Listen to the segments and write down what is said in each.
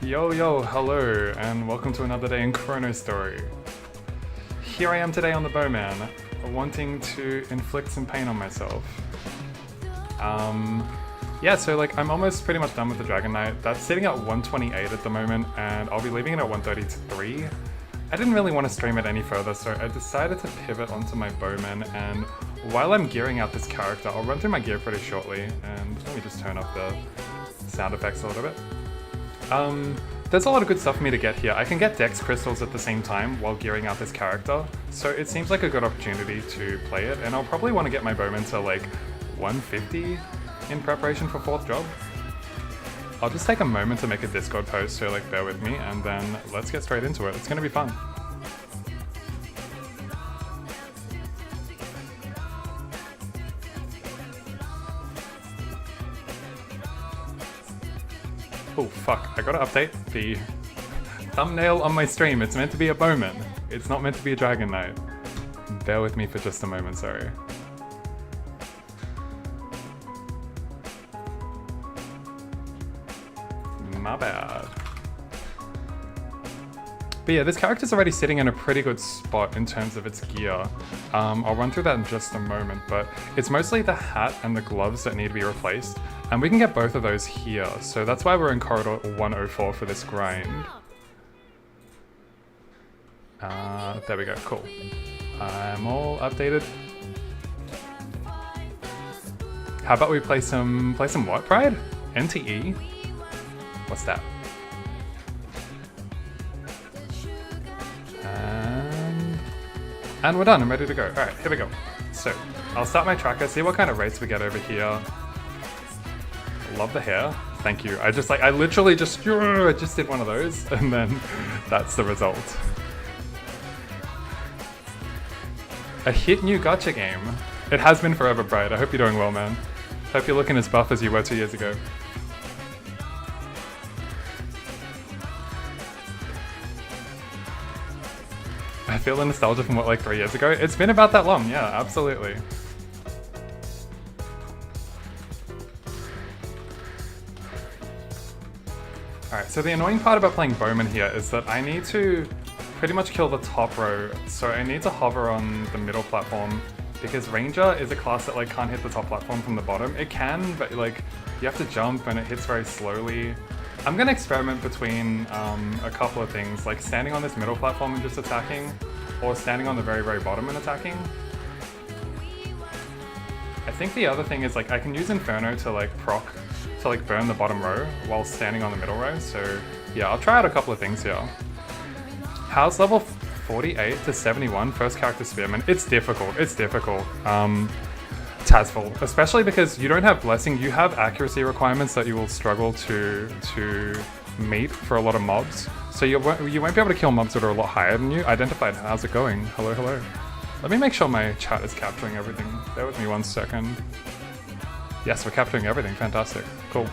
Yo, hello, and welcome to another day in Chronostory. Here I am today on the Bowman, wanting to inflict some pain on myself. Yeah, so like I'm almost pretty much done with the Dragon Knight. That's sitting at 128 at the moment, and I'll be leaving it at 133. I didn't really want to stream it any further, so I decided to pivot onto my Bowman, and while I'm gearing out this character, I'll run through my gear pretty shortly, and let me just turn up the sound effects a little bit. There's a lot of good stuff for me to get here. I can get Dex Crystals at the same time while gearing out this character, so it seems like a good opportunity to play it, and I'll probably want to get my Bowman to like 150 in preparation for 4th job. I'll just take a moment to make a Discord post, so like bear with me, and then let's get straight into it. It's gonna be fun. Oh fuck, I gotta update the thumbnail on my stream. It's meant to be a Bowman. It's not meant to be a Dragon Knight. Bear with me for just a moment, sorry. My bad. But yeah, this character's already sitting in a pretty good spot in terms of its gear. I'll run through that in just a moment, but it's mostly the hat and the gloves that need to be replaced, and we can get both of those here, so that's why we're in corridor 104 for this grind. There we go, cool. I'm all updated. How about we play some what, Pride? NTE? What's that? And we're done, I'm ready to go. Alright, here we go. So, I'll start my tracker, see what kind of rates we get over here. Love the hair. Thank you. I literally just did one of those, and then that's the result. A hit new gacha game. It has been forever, Bright. I hope you're doing well, man. Hope you're looking as buff as you were 2 years ago. I feel the nostalgia from what, like 3 years ago? It's been about that long, yeah, absolutely. Alright, so the annoying part about playing Bowman here is that I need to pretty much kill the top row, so I need to hover on the middle platform, because Ranger is a class that like can't hit the top platform from the bottom. It can, but like you have to jump and it hits very slowly. I'm gonna experiment between a couple of things, like standing on this middle platform and just attacking, or standing on the very, very bottom and attacking. I think the other thing is like I can use Inferno to like proc, to like burn the bottom row while standing on the middle row, so yeah, I'll try out a couple of things here. How's level 48 to 71 first character Spearman? It's difficult, Tazful, especially because you don't have Blessing, you have accuracy requirements that you will struggle to meet for a lot of mobs. So you won't be able to kill mobs that are a lot higher than you. Identified, how's it going? Hello. Let me make sure my chat is capturing everything. Bear with me 1 second. Yes, we're capturing everything, fantastic, cool.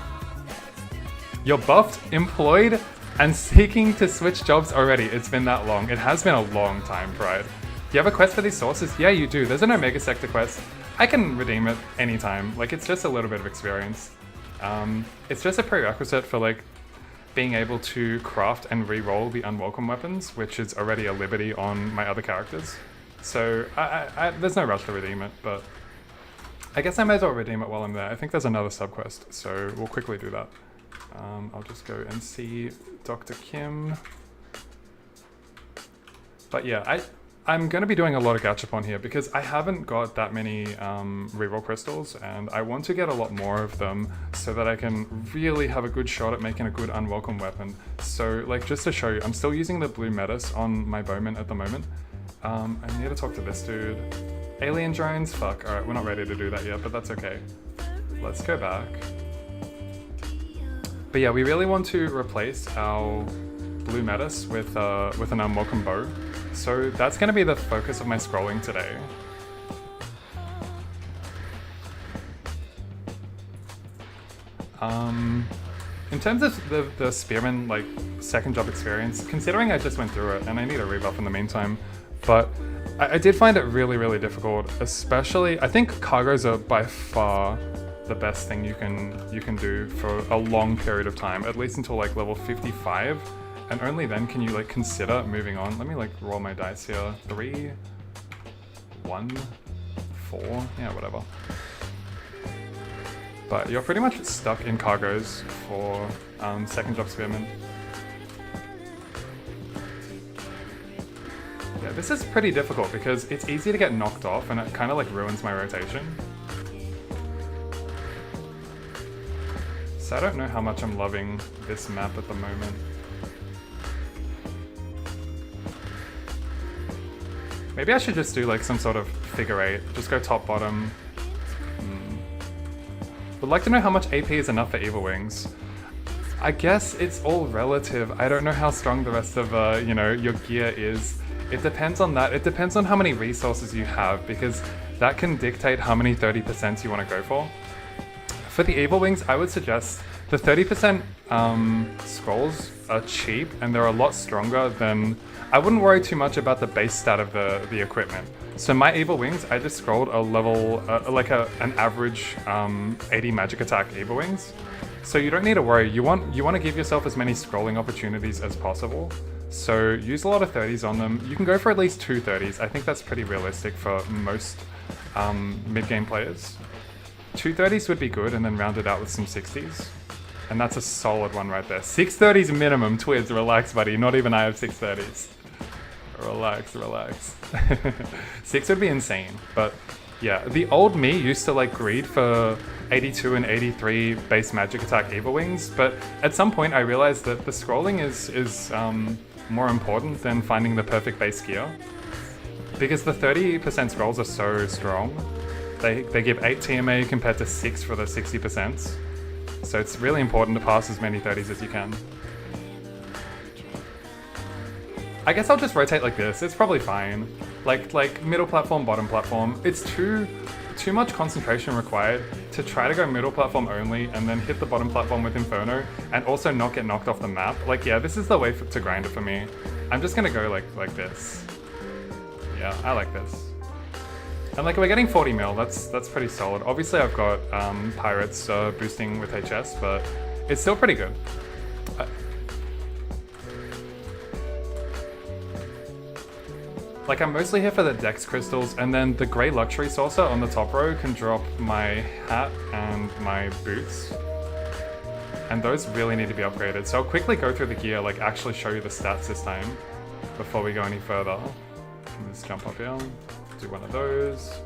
You're buffed, employed, and seeking to switch jobs already. It's been that long. It has been a long time, Pride. Do you have a quest for these sources? Yeah, you do. There's an Omega Sector quest. I can redeem it anytime. Like, it's just a little bit of experience. It's just a prerequisite for, like, being able to craft and re-roll the unwelcome weapons, which is already a liberty on my other characters. So, there's no rush to redeem it, but I guess I may as well redeem it while I'm there. I think there's another subquest, so we'll quickly do that. I'll just go and see Dr. Kim. But yeah, I'm going to be doing a lot of Gachapon here because I haven't got that many reroll crystals, and I want to get a lot more of them so that I can really have a good shot at making a good unwelcome weapon. So like just to show you, I'm still using the blue Metis on my Bowman at the moment. I need to talk to this dude. Alien drones? Fuck, alright, we're not ready to do that yet, but that's okay. Let's go back. But yeah, we really want to replace our blue Metis with an unwelcome bow. So that's going to be the focus of my scrolling today. In terms of the Spearman, like, second job experience, considering I just went through it and I need a rebuff in the meantime, but I did find it really, really difficult, especially, I think cargos are by far the best thing you can do for a long period of time, at least until like level 55, and only then can you like consider moving on. Let me like roll my dice here. 3, 1, 4, yeah, whatever. But you're pretty much stuck in cargoes for second job spearmen. Yeah, this is pretty difficult because it's easy to get knocked off and it kind of like ruins my rotation. So I don't know how much I'm loving this map at the moment. Maybe I should just do like some sort of figure 8, just go top bottom. Would like to know how much AP is enough for Evil Wings. I guess it's all relative. I don't know how strong the rest of you know, your gear is. It depends on that. It depends on how many resources you have, because that can dictate how many 30% you want to go for. For the Evil Wings, I would suggest the 30% scrolls are cheap and they're a lot stronger than... I wouldn't worry too much about the base stat of the equipment. So my Evil Wings, I just scrolled a level, an average 80 magic attack Evil Wings. So you don't need to worry. You want to give yourself as many scrolling opportunities as possible. So use a lot of 30s on them. You can go for at least 2 30s. I think that's pretty realistic for most mid-game players. 2 30s would be good, and then round it out with some 60s. And that's a solid one right there. 6 30s minimum, Twids. Relax, buddy. Not even I have 6 30s. Relax, relax. 6 would be insane, but yeah, the old me used to like greed for 82 and 83 base magic attack Evil Wings, but at some point I realized that the scrolling is more important than finding the perfect base gear, because the 30% scrolls are so strong. They give 8 TMA compared to 6 for the 60%, so it's really important to pass as many 30s as you can. I guess I'll just rotate like this. It's probably fine. Like middle platform, bottom platform. It's too much concentration required to try to go middle platform only and then hit the bottom platform with Inferno and also not get knocked off the map. Like, yeah, this is the way to grind it for me. I'm just gonna go like this. Yeah, I like this. And like, we're getting 40 mil. That's pretty solid. Obviously, I've got Pirates boosting with HS, but it's still pretty good. Like, I'm mostly here for the Dex crystals, and then the Grey Luxury Saucer on the top row can drop my hat and my boots. And those really need to be upgraded. So I'll quickly go through the gear, like actually show you the stats this time before we go any further. Let's jump up here, do one of those.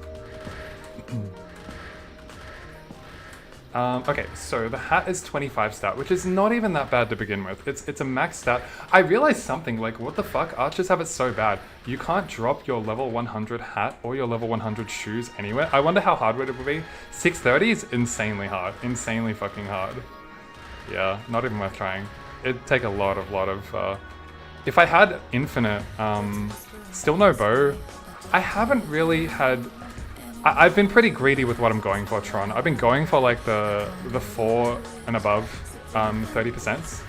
Okay, so the hat is 25 stat, which is not even that bad to begin with. It's a max stat. I realized something, like, what the fuck? Archers have it so bad. You can't drop your level 100 hat or your level 100 shoes anywhere. I wonder how hard would it be. 630 is insanely hard. Insanely fucking hard. Yeah, not even worth trying. It'd take a lot of... If I had infinite, still no bow, I haven't really had... I've been pretty greedy with what I'm going for, Tron. I've been going for like the 4 and above 30%,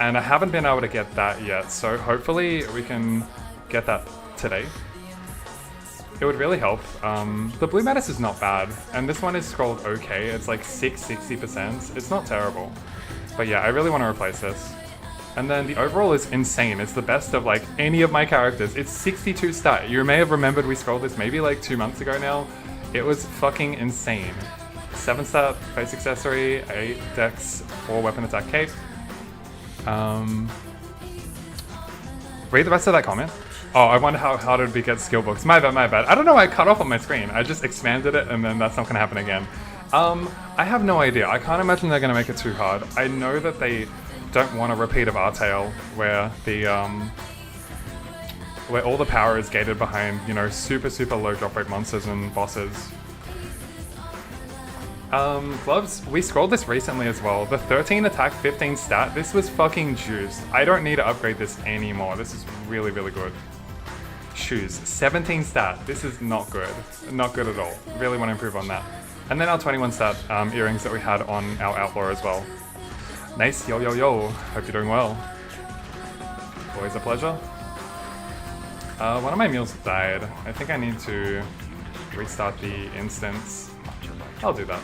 and I haven't been able to get that yet, so hopefully we can get that today. It would really help. The blue Mattis is not bad, and this one is scrolled okay. It's like 60%. It's not terrible. But yeah, I really want to replace this. And then the overall is insane. It's the best of like any of my characters. It's 62 stat. You may have remembered we scrolled this maybe like 2 months ago now. It was fucking insane. 7 stat face accessory, 8 dex, 4 weapon attack cape. Read the rest of that comment. Oh, I wonder how hard it would be to get skill books. My bad, my bad. I don't know why I cut off on my screen. I just expanded it and then that's not gonna happen again. I have no idea. I can't imagine they're gonna make it too hard. I know that they don't want a repeat of R-Tail where the where all the power is gated behind, you know, super low drop rate monsters and bosses. Gloves, we scrolled this recently as well. The 13 attack, 15 stat, this was fucking juiced. I don't need to upgrade this anymore. This is really good. Shoes, 17 stat, this is not good. Not good at all. Really want to improve on that. And then our 21 stat earrings that we had on our Outlaw as well. Nice, yo. Hope you're doing well. Always a pleasure. One of my mules died. I think I need to restart the instance. I'll do that.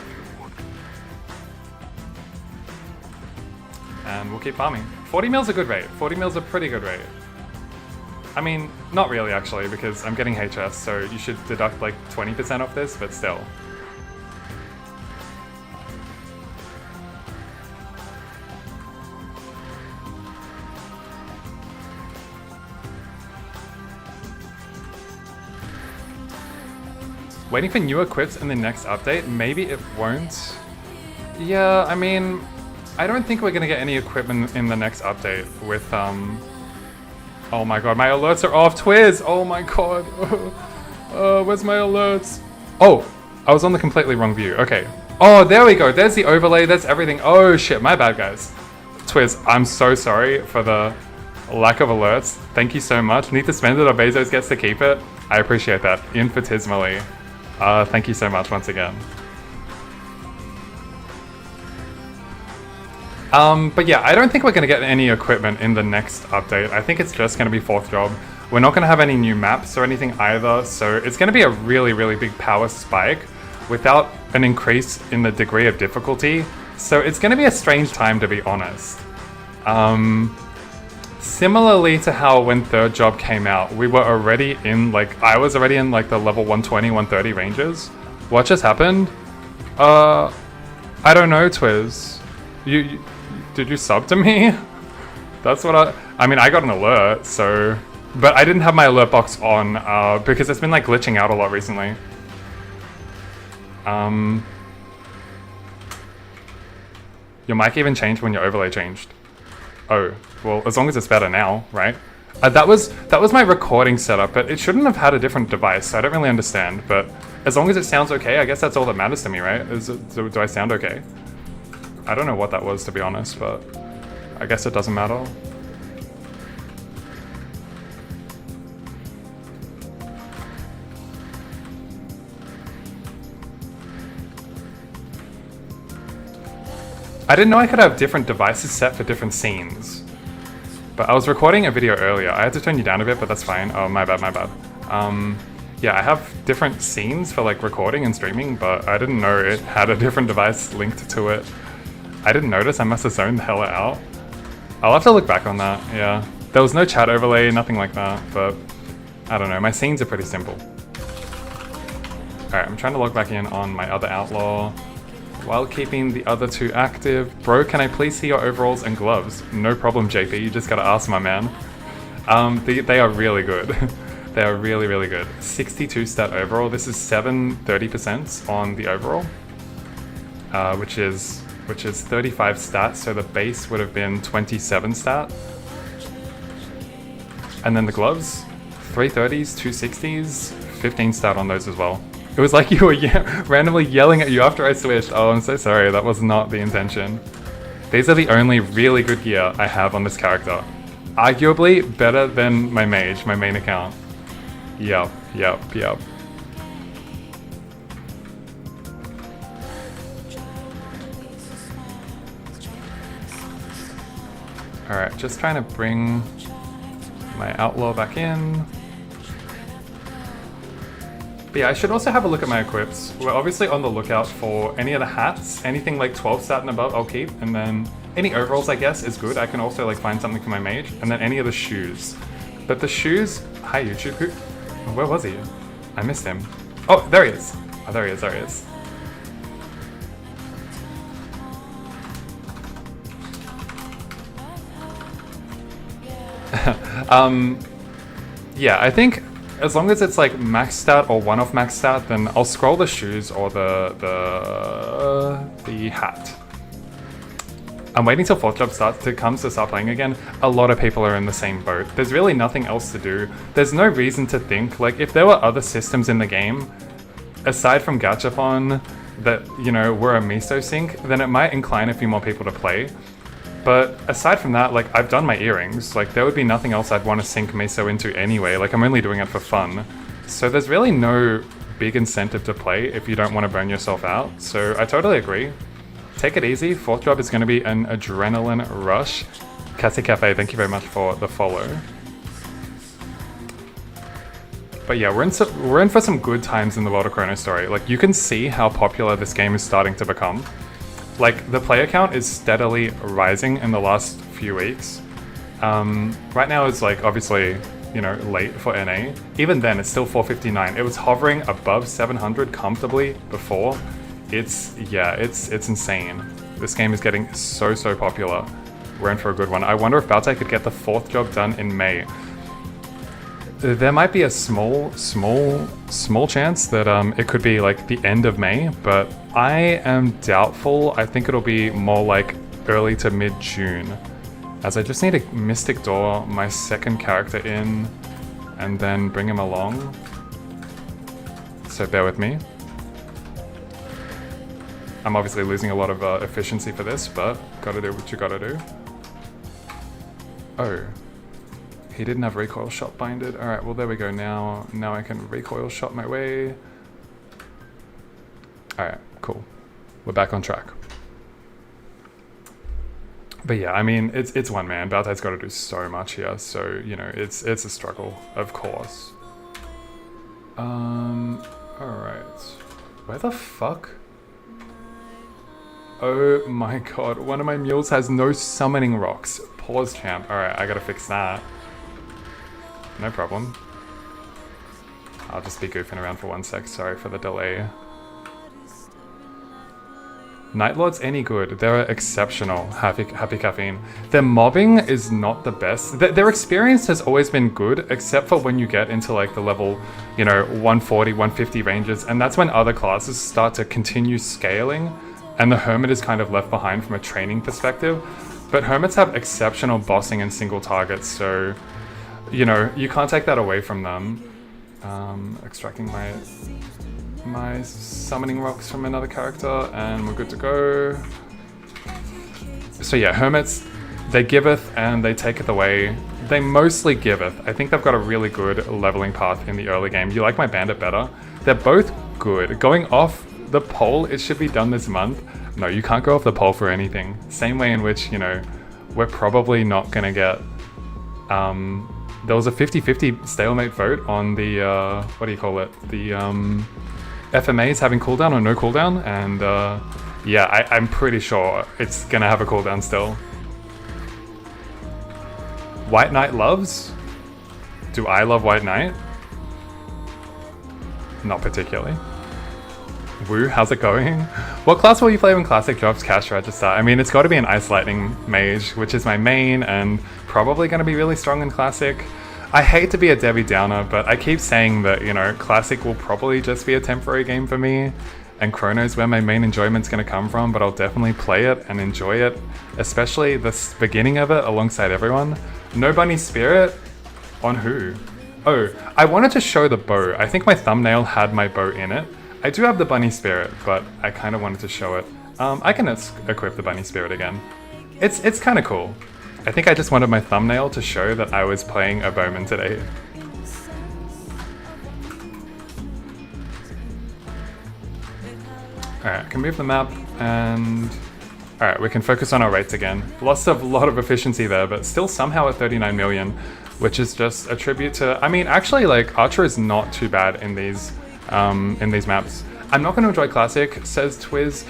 and we'll keep farming. 40 mil's a good rate. 40 mil's a pretty good rate. I mean, not really actually, because I'm getting HS, so you should deduct like 20% off this, but still. Waiting for new equips in the next update? Maybe it won't. Yeah, I mean, I don't think we're gonna get any equipment in the next update with, oh my god, my alerts are off, Twiz! Oh my god. Where's my alerts? Oh, I was on the completely wrong view, okay. Oh, there we go, there's the overlay, there's everything. Oh shit, my bad guys. Twiz, I'm so sorry for the lack of alerts. Thank you so much. Need to spend it or Bezos gets to keep it. I appreciate that, infinitesimally. Thank you so much once again. But yeah, I don't think we're going to get any equipment in the next update. I think it's just going to be 4th job. We're not going to have any new maps or anything either, so it's going to be a really, really big power spike without an increase in the degree of difficulty. So it's going to be a strange time, to be honest. Similarly to how when 3rd job came out, we were already in, like, I was already in, like, the level 120, 130 ranges. What just happened? I don't know, Twiz. Did you sub to me? That's what I mean, I got an alert, so... But I didn't have my alert box on, because it's been, like, glitching out a lot recently. Your mic even changed when your overlay changed. Oh, well, as long as it's better now, right? That was my recording setup, but it shouldn't have had a different device, so I don't really understand. But as long as it sounds okay, I guess that's all that matters to me, right? Do I sound okay? I don't know what that was, to be honest, but I guess it doesn't matter. I didn't know I could have different devices set for different scenes. But I was recording a video earlier. I had to turn you down a bit, but that's fine. Oh, my bad, my bad. Yeah, I have different scenes for like recording and streaming, but I didn't know it had a different device linked to it. I didn't notice. I must have zoned the hell out. I'll have to look back on that, yeah. There was no chat overlay, nothing like that, but I don't know. My scenes are pretty simple. Alright, I'm trying to log back in on my other outlaw while keeping the other 2 active. Bro, can I please see your overalls and gloves? No problem, JP. You just gotta ask, my man. They are really good. They are really, really good. 62 stat overall. This is 30% on the overall, which is 35 stat. So the base would have been 27 stat. And then the gloves, 330s, 260s, 15 stat on those as well. It was like you were randomly yelling at you after I switched. Oh, I'm so sorry. That was not the intention. These are the only really good gear I have on this character. Arguably better than my mage, my main account. Yep. Alright, just trying to bring my outlaw back in. But yeah, I should also have a look at my equips. We're obviously on the lookout for any of the hats, anything like 12 stat and above I'll keep, and then any overalls I guess is good. I can also like find something for my mage, and then any of the shoes. But the shoes, hi YouTube, where was he? I missed him. Oh, there he is. Oh, there he is. Yeah, I think as long as it's like max stat or one-off max stat, then I'll scroll the shoes or the hat. I'm waiting till 4th job comes to start playing again. A lot of people are in the same boat. There's really nothing else to do. There's no reason to think, like if there were other systems in the game, aside from Gachapon, that, you know, were a miso sync, then it might incline a few more people to play. But aside from that, like, I've done my earrings. Like, there would be nothing else I'd want to sync miso into anyway. Like, I'm only doing it for fun. So there's really no big incentive to play if you don't want to burn yourself out. So I totally agree. Take it easy. 4th job is going to be an adrenaline rush. Cassie Cafe, thank you very much for the follow. But yeah, we're in for some good times in the world of Chronostory. Like, you can see how popular this game is starting to become. Like, the player count is steadily rising in the last few weeks. Right now it's like, obviously, you know, late for NA. Even then, it's still 459. It was hovering above 700 comfortably before. It's insane. This game is getting so popular. We're in for a good one. I wonder if Baotai could get the 4th job done in May. There might be a small chance that it could be like the end of May, but I am doubtful. I think it'll be more like early to mid-June, as I just need to Mystic Door my 2nd character in and then bring him along. So bear with me. I'm obviously losing a lot of efficiency for this, but gotta do what you gotta do. Oh. He didn't have recoil shot binded. Alright, well there we go. Now I can recoil shot my way. Alright, cool. We're back on track. But yeah, I mean, it's one man. Baotai's got to do so much here, so, you know, it's a struggle, of course. Alright. Where the fuck? Oh my god, one of my mules has no summoning rocks. Pause champ. Alright, I gotta fix that. No problem. I'll just be goofing around for 1 sec, sorry for the delay. Night Lord's any good. They're exceptional. Happy Caffeine. Their mobbing is not the best. Their experience has always been good, except for when you get into like the level, you know, 140, 150 ranges, and that's when other classes start to continue scaling, and the Hermit is kind of left behind from a training perspective. But Hermits have exceptional bossing and single targets, so, you know, you can't take that away from them. Extracting my summoning rocks from another character, and we're good to go. So yeah, Hermits, they giveth and they taketh away. They mostly giveth. I think they've got a really good leveling path in the early game. You like my Bandit better? They're both good. Going off the pole, it should be done this month. No, you can't go off the pole for anything. Same way in which, you know, we're probably not gonna get, there was a 50-50 stalemate vote on the, what do you call it? The, FMAs having cooldown or no cooldown, and yeah, I'm pretty sure it's gonna have a cooldown still. White Knight loves? Do I love White Knight? Not particularly. Woo, how's it going? What class will you play when Classic drops cash register? I mean, it's got to be an Ice Lightning Mage, which is my main, and probably going to be really strong in Classic. I hate to be a Debbie Downer, but I keep saying that, you know, Classic will probably just be a temporary game for me, and Chrono's where my main enjoyment's going to come from, but I'll definitely play it and enjoy it, especially the beginning of it alongside everyone. No Bunny Spirit? On who? Oh, I wanted to show the bow. I think my thumbnail had my bow in it. I do have the Bunny Spirit, but I kind of wanted to show it. I can equip the Bunny Spirit again. It's kind of cool. I think I just wanted my thumbnail to show that I was playing a Bowman today. Alright, I can move the map, and... Alright, we can focus on our rates again. Lost a lot of efficiency there, but still somehow at 39 million, which is just a tribute to... I mean, actually, like, Archer is not too bad in these maps. I'm not going to enjoy Classic, says Twiz.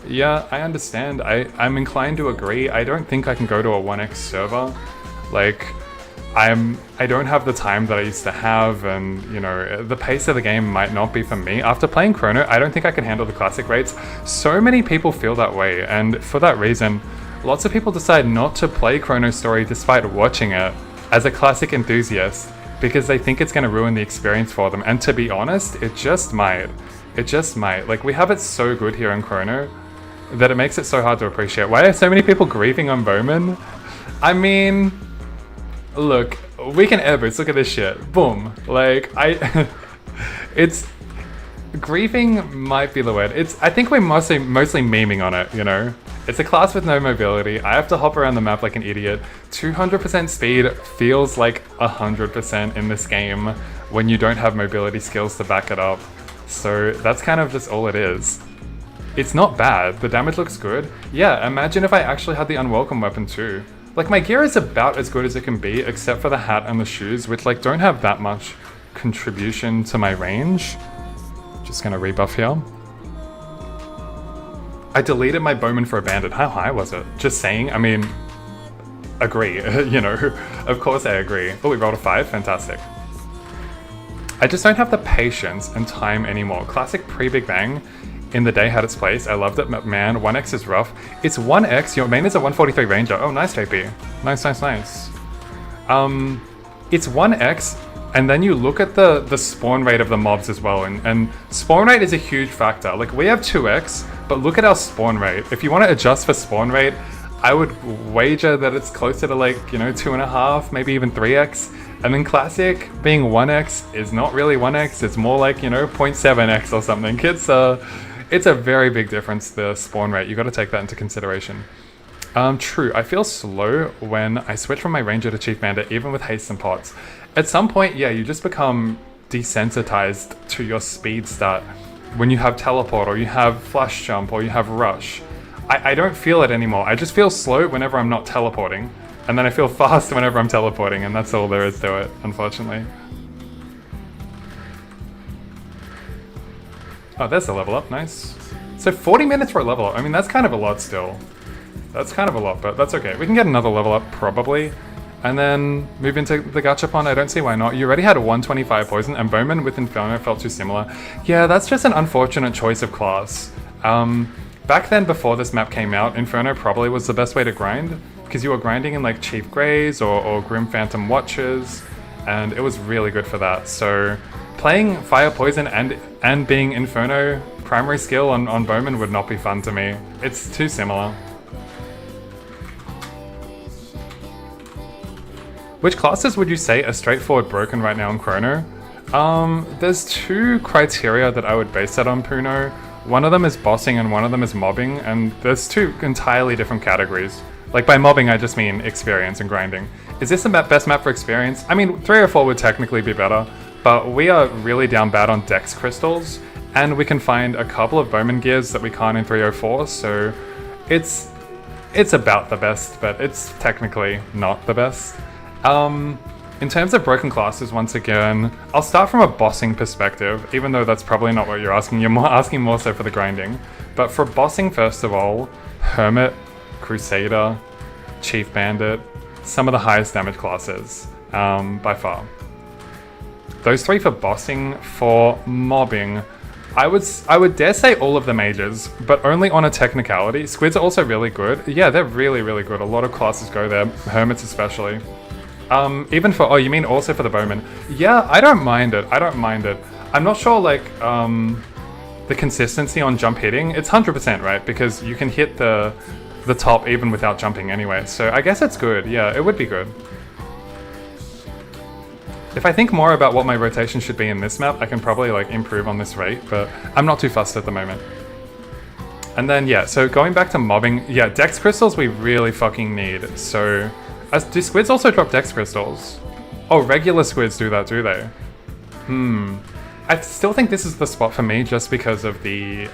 Yeah, I understand. I'm inclined to agree. I don't think I can go to a 1x server. Like, I don't have the time that I used to have, and, you know, the pace of the game might not be for me. After playing Chrono, I don't think I can handle the Classic rates. So many people feel that way, and for that reason, lots of people decide not to play Chronostory despite watching it as a Classic enthusiast, because they think it's going to ruin the experience for them. And to be honest, it just might. It just might. Like, we have it so good here in Chrono that it makes it so hard to appreciate. Why are so many people grieving on Bowman? I mean, look, we can air boots. Look at this shit. Boom. Like, it's... Grieving might be the word. I think we're mostly memeing on it, you know? It's a class with no mobility. I have to hop around the map like an idiot. 200% speed feels like 100% in this game when you don't have mobility skills to back it up. So that's kind of just all it is. It's not bad. The damage looks good. Yeah, imagine if I actually had the unwelcome weapon too. Like, my gear is about as good as it can be, except for the hat and the shoes, which like don't have that much contribution to my range. Just gonna rebuff here. I deleted my Bowman for a bandit. How high was it? Just saying, I mean, agree, you know, of course I agree. Oh, we rolled a 5, fantastic. I just don't have the patience and time anymore. Classic pre-Big Bang in the day had its place. I loved it, but man, 1x is rough. It's 1x, your main is a 143 Ranger. Oh, nice, JP. Nice, nice, nice. It's 1x, and then you look at the spawn rate of the mobs as well, and spawn rate is a huge factor. Like, we have 2x, but look at our spawn rate. If you want to adjust for spawn rate, I would wager that it's closer to like, you know, 2.5, maybe even 3x. And then Classic being 1x is not really 1x, it's more like, you know, 0.7x or something. It's a very big difference, the spawn rate. You got to take that into consideration. True, I feel slow when I switch from my Ranger to Chief Bandit, even with haste and pots. At some point, yeah, you just become desensitized to your speed stat when you have teleport, or you have flash jump, or you have rush. I don't feel it anymore. I just feel slow whenever I'm not teleporting, and then I feel fast whenever I'm teleporting, and that's all there is to it, unfortunately. Oh, there's a level up, nice. So 40 minutes for a level up. I mean, that's kind of a lot still. That's kind of a lot, but that's okay. We can get another level up, probably. And then move into the Gachapon. I don't see why not. You already had a 125 poison, and Bowman with Inferno felt too similar. Yeah, that's just an unfortunate choice of class. Back then, before this map came out, Inferno probably was the best way to grind, because you were grinding in like Chief Greys or Grim Phantom Watches, and it was really good for that. So playing Fire Poison and being Inferno primary skill on Bowman would not be fun to me. It's too similar. Which classes would you say are straightforward broken right now in Chrono? There's two criteria that I would base that on, Puno. One of them is bossing and one of them is mobbing, and there's two entirely different categories. Like, by mobbing I just mean experience and grinding. Is this the best map for experience? I mean, 304 would technically be better, but we are really down bad on Dex Crystals, and we can find a couple of Bowman gears that we can't in 304, so it's about the best, but it's technically not the best. In terms of broken classes, once again, I'll start from a bossing perspective, even though that's probably not what you're asking. You're asking more so for the grinding. But for bossing, first of all, Hermit, Crusader, Chief Bandit, some of the highest damage classes, by far. Those three for bossing. For mobbing, I would dare say all of the mages, but only on a technicality. Squids are also really good. Yeah, they're really, really good. A lot of classes go there, Hermits especially. Even for, oh, you mean also for the Bowman? Yeah, I don't mind it. I don't mind it. I'm not sure, like, the consistency on jump hitting. It's 100%, right? Because you can hit the top even without jumping anyway. So I guess it's good. Yeah, it would be good. If I think more about what my rotation should be in this map, I can probably, like, improve on this rate, but I'm not too fussed at the moment. And then, yeah, so going back to mobbing, yeah, Dex Crystals we really fucking need, so... do squids also drop Dex Crystals? Oh, regular squids do that, do they? I still think this is the spot for me just because of the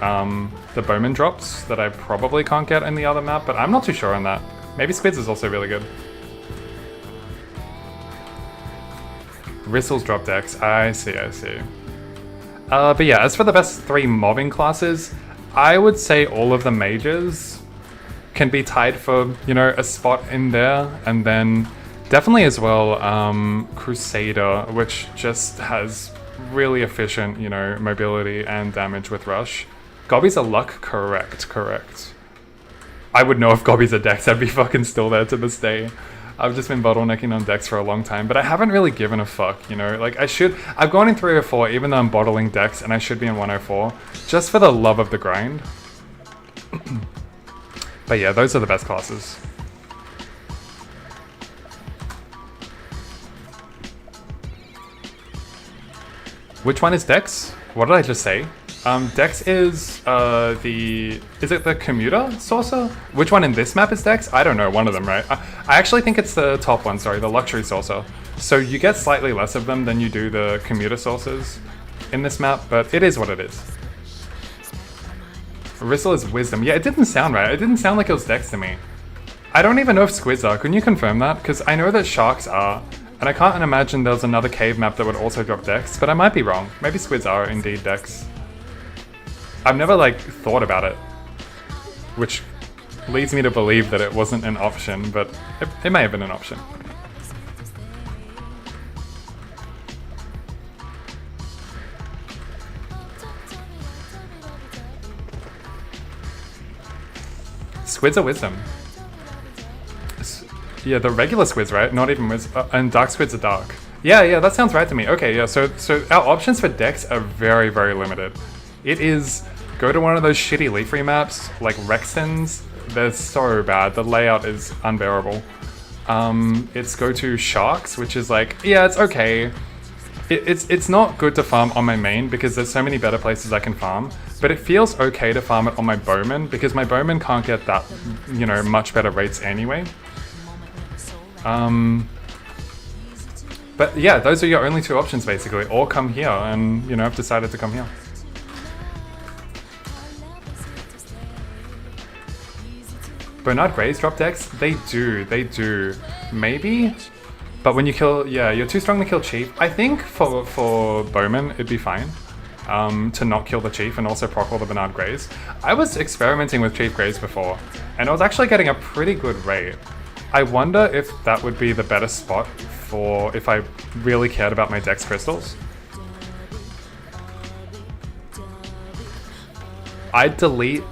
Bowman drops that I probably can't get in the other map, but I'm not too sure on that. Maybe squids is also really good. Ristles drop Dex, I see, I see. But yeah, as for the best three mobbing classes, I would say all of the mages can be tied for, you know, a spot in there, and then definitely as well Crusader, which just has really efficient, you know, mobility and damage with rush. Gobby's a luck, correct. I would know if Gobby's a dex, I'd be fucking still there to this day. I've just been bottlenecking on dex for a long time, but I haven't really given a fuck, you know, like I've gone in 304 even though I'm bottling dex, and I should be in 104, just for the love of the grind. But yeah, those are the best classes. Which one is Dex? What did I just say? Dex is is it the commuter saucer? Which one in this map is Dex? I don't know, one of them, right? I actually think it's the top one, sorry, the luxury saucer. So you get slightly less of them than you do the commuter saucers in this map, but it is what it is. Ristle is wisdom. Yeah, it didn't sound right. It didn't sound like it was Dex to me. I don't even know if squids are. Can you confirm that? Because I know that sharks are. And I can't imagine there's another cave map that would also drop Dex, but I might be wrong. Maybe squids are indeed Dex. I've never, like, thought about it. which leads me to believe that it wasn't an option, but it may have been an option. Squids are wisdom. Yeah, the regular squids, right? Not even wisdom. And dark squids are dark. Yeah, that sounds right to me. Okay, yeah, so our options for decks are very, very limited. It is go to one of those shitty Leafree maps, like Rexton's. They're so bad. The layout is unbearable. It's go to Sharks, which is like, yeah, it's okay. It's not good to farm on my main because there's so many better places I can farm, but it feels okay to farm it on my Bowman because my Bowman can't get that, you know, much better rates anyway. But yeah, those are your only two options basically, or come here, and you know, I've decided to come here. Bernard Gray's drop decks? They do. Maybe? But when you kill, yeah, you're too strong to kill Chief. I think for Bowman, it'd be fine to not kill the Chief and also proc all the Bernard Greys. I was experimenting with Chief Greys before, and I was actually getting a pretty good rate. I wonder if that would be the better spot for if I really cared about my Dex crystals. I'd delete...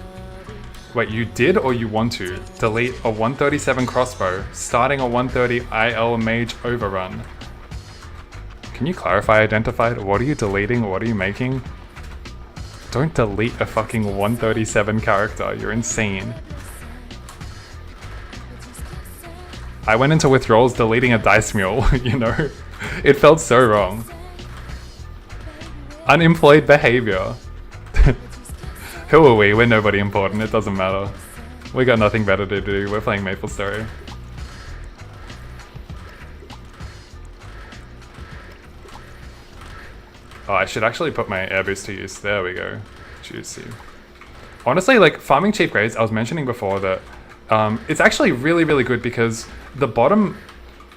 Wait, you did or you want to? Delete a 137 crossbow, starting a 130 IL mage overrun. Can you clarify identified? What are you deleting? What are you making? Don't delete a fucking 137 character, you're insane. I went into withdrawals deleting a dice mule, you know? It felt so wrong. Unemployed behavior. Who are we? We're nobody important, it doesn't matter. We got nothing better to do, we're playing MapleStory. Oh, I should actually put my air boost to use. There we go. Juicy. Honestly, like, farming Chief Greys, I was mentioning before that it's actually really, really good because the bottom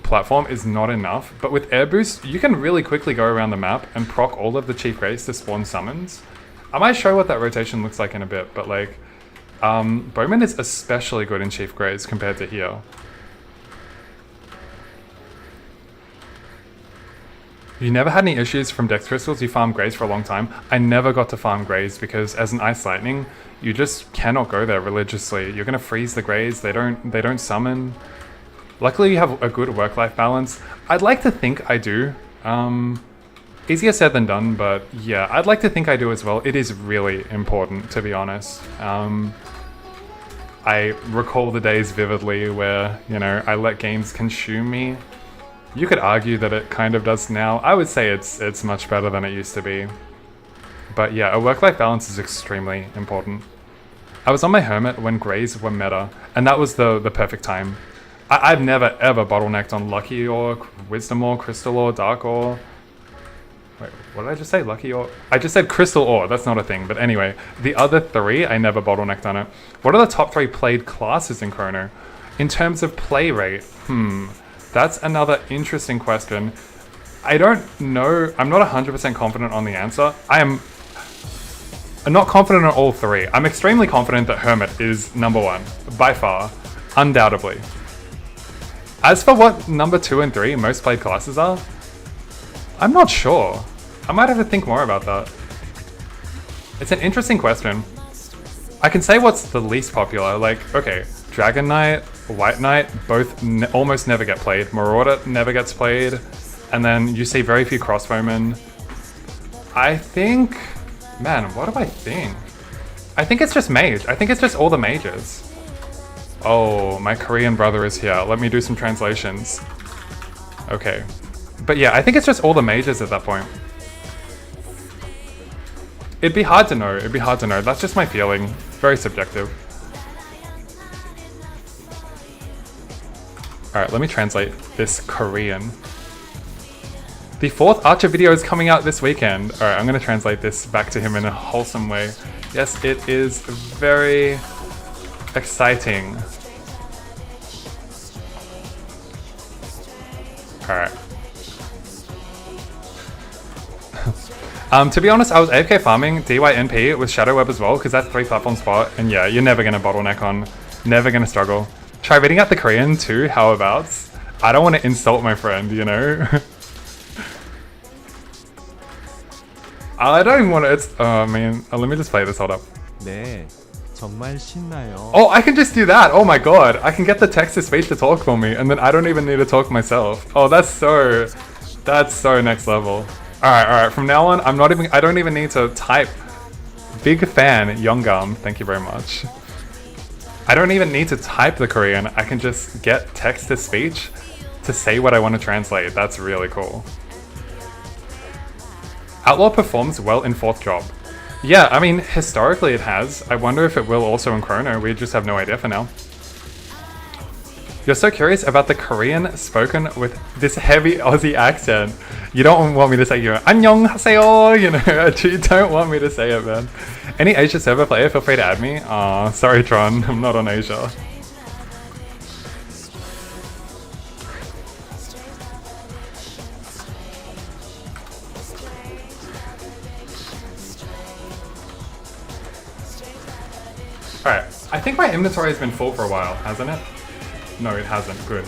platform is not enough, but with air boost, you can really quickly go around the map and proc all of the Chief Greys to spawn summons. I might show what that rotation looks like in a bit, but like, Bowman is especially good in Chief Greys compared to here. You never had any issues from Dex Crystals? You farmed Greys for a long time? I never got to farm Greys because as an Ice Lightning, you just cannot go there religiously. You're gonna freeze the Greys, they don't summon. Luckily you have a good work-life balance. I'd like to think I do. Easier said than done, but yeah, I'd like to think I do as well. It is really important, to be honest. I recall the days vividly where, you know, I let games consume me. You could argue that it kind of does now. I would say it's much better than it used to be. But yeah, a work-life balance is extremely important. I was on my Hermit when Greys were meta, and that was the perfect time. I've never ever bottlenecked on Lucky Ore, Wisdom Ore, Crystal Ore, Dark Ore. Wait, what did I just say? Lucky Ore? I just said Crystal Ore, that's not a thing, but anyway. The other three, I never bottlenecked on it. What are the top 3 played classes in Chrono? In terms of play rate, that's another interesting question. I don't know, I'm not 100% confident on the answer. I'm not confident on all 3. I'm extremely confident that Hermit is number 1, by far, undoubtedly. As for what number 2 and 3 most played classes are, I'm not sure. I might have to think more about that. It's an interesting question. I can say what's the least popular, like, okay, Dragon Knight, White Knight, both almost never get played. Marauder never gets played. And then you see very few crossbowmen. I think... Man, what do I think? I think it's just mage. I think it's just all the mages. Oh, my Korean brother is here. Let me do some translations. Okay. But yeah, I think it's just all the mages at that point. It'd be hard to know. It'd be hard to know. That's just my feeling. Very subjective. Alright, let me translate this Korean. The 4th Archer video is coming out this weekend. Alright, I'm going to translate this back to him in a wholesome way. Yes, it is very exciting. Alright. To be honest, I was AFK farming DYNP with Shadow Web as well, because that's 3 platform spot, and yeah, you're never gonna bottleneck on, never gonna struggle. Try reading out the Korean too, how about? I don't want to insult my friend, you know? I don't even want to, it's, oh man, let me just play this, hold up. 네, 정말 신나요. Oh, I can just do that, oh my god. I can get the text-to-speech to talk for me, and then I don't even need to talk myself. Oh, that's so next level. Alright, from now on, I don't even need to type. Big fan, Youngum, thank you very much. I don't even need to type the Korean, I can just get text-to-speech to say what I want to translate. That's really cool. Outlaw performs well in 4th job. Yeah, I mean, historically it has. I wonder if it will also in Chrono, we just have no idea for now. You're so curious about the Korean spoken with this heavy Aussie accent. You don't want me to say, you know, 안녕하세요, you know, you don't want me to say it, man. Any Asia server player, feel free to add me. Aw, sorry Tron, I'm not on Asia. Alright, I think my inventory has been full for a while, hasn't it? No, it hasn't. Good.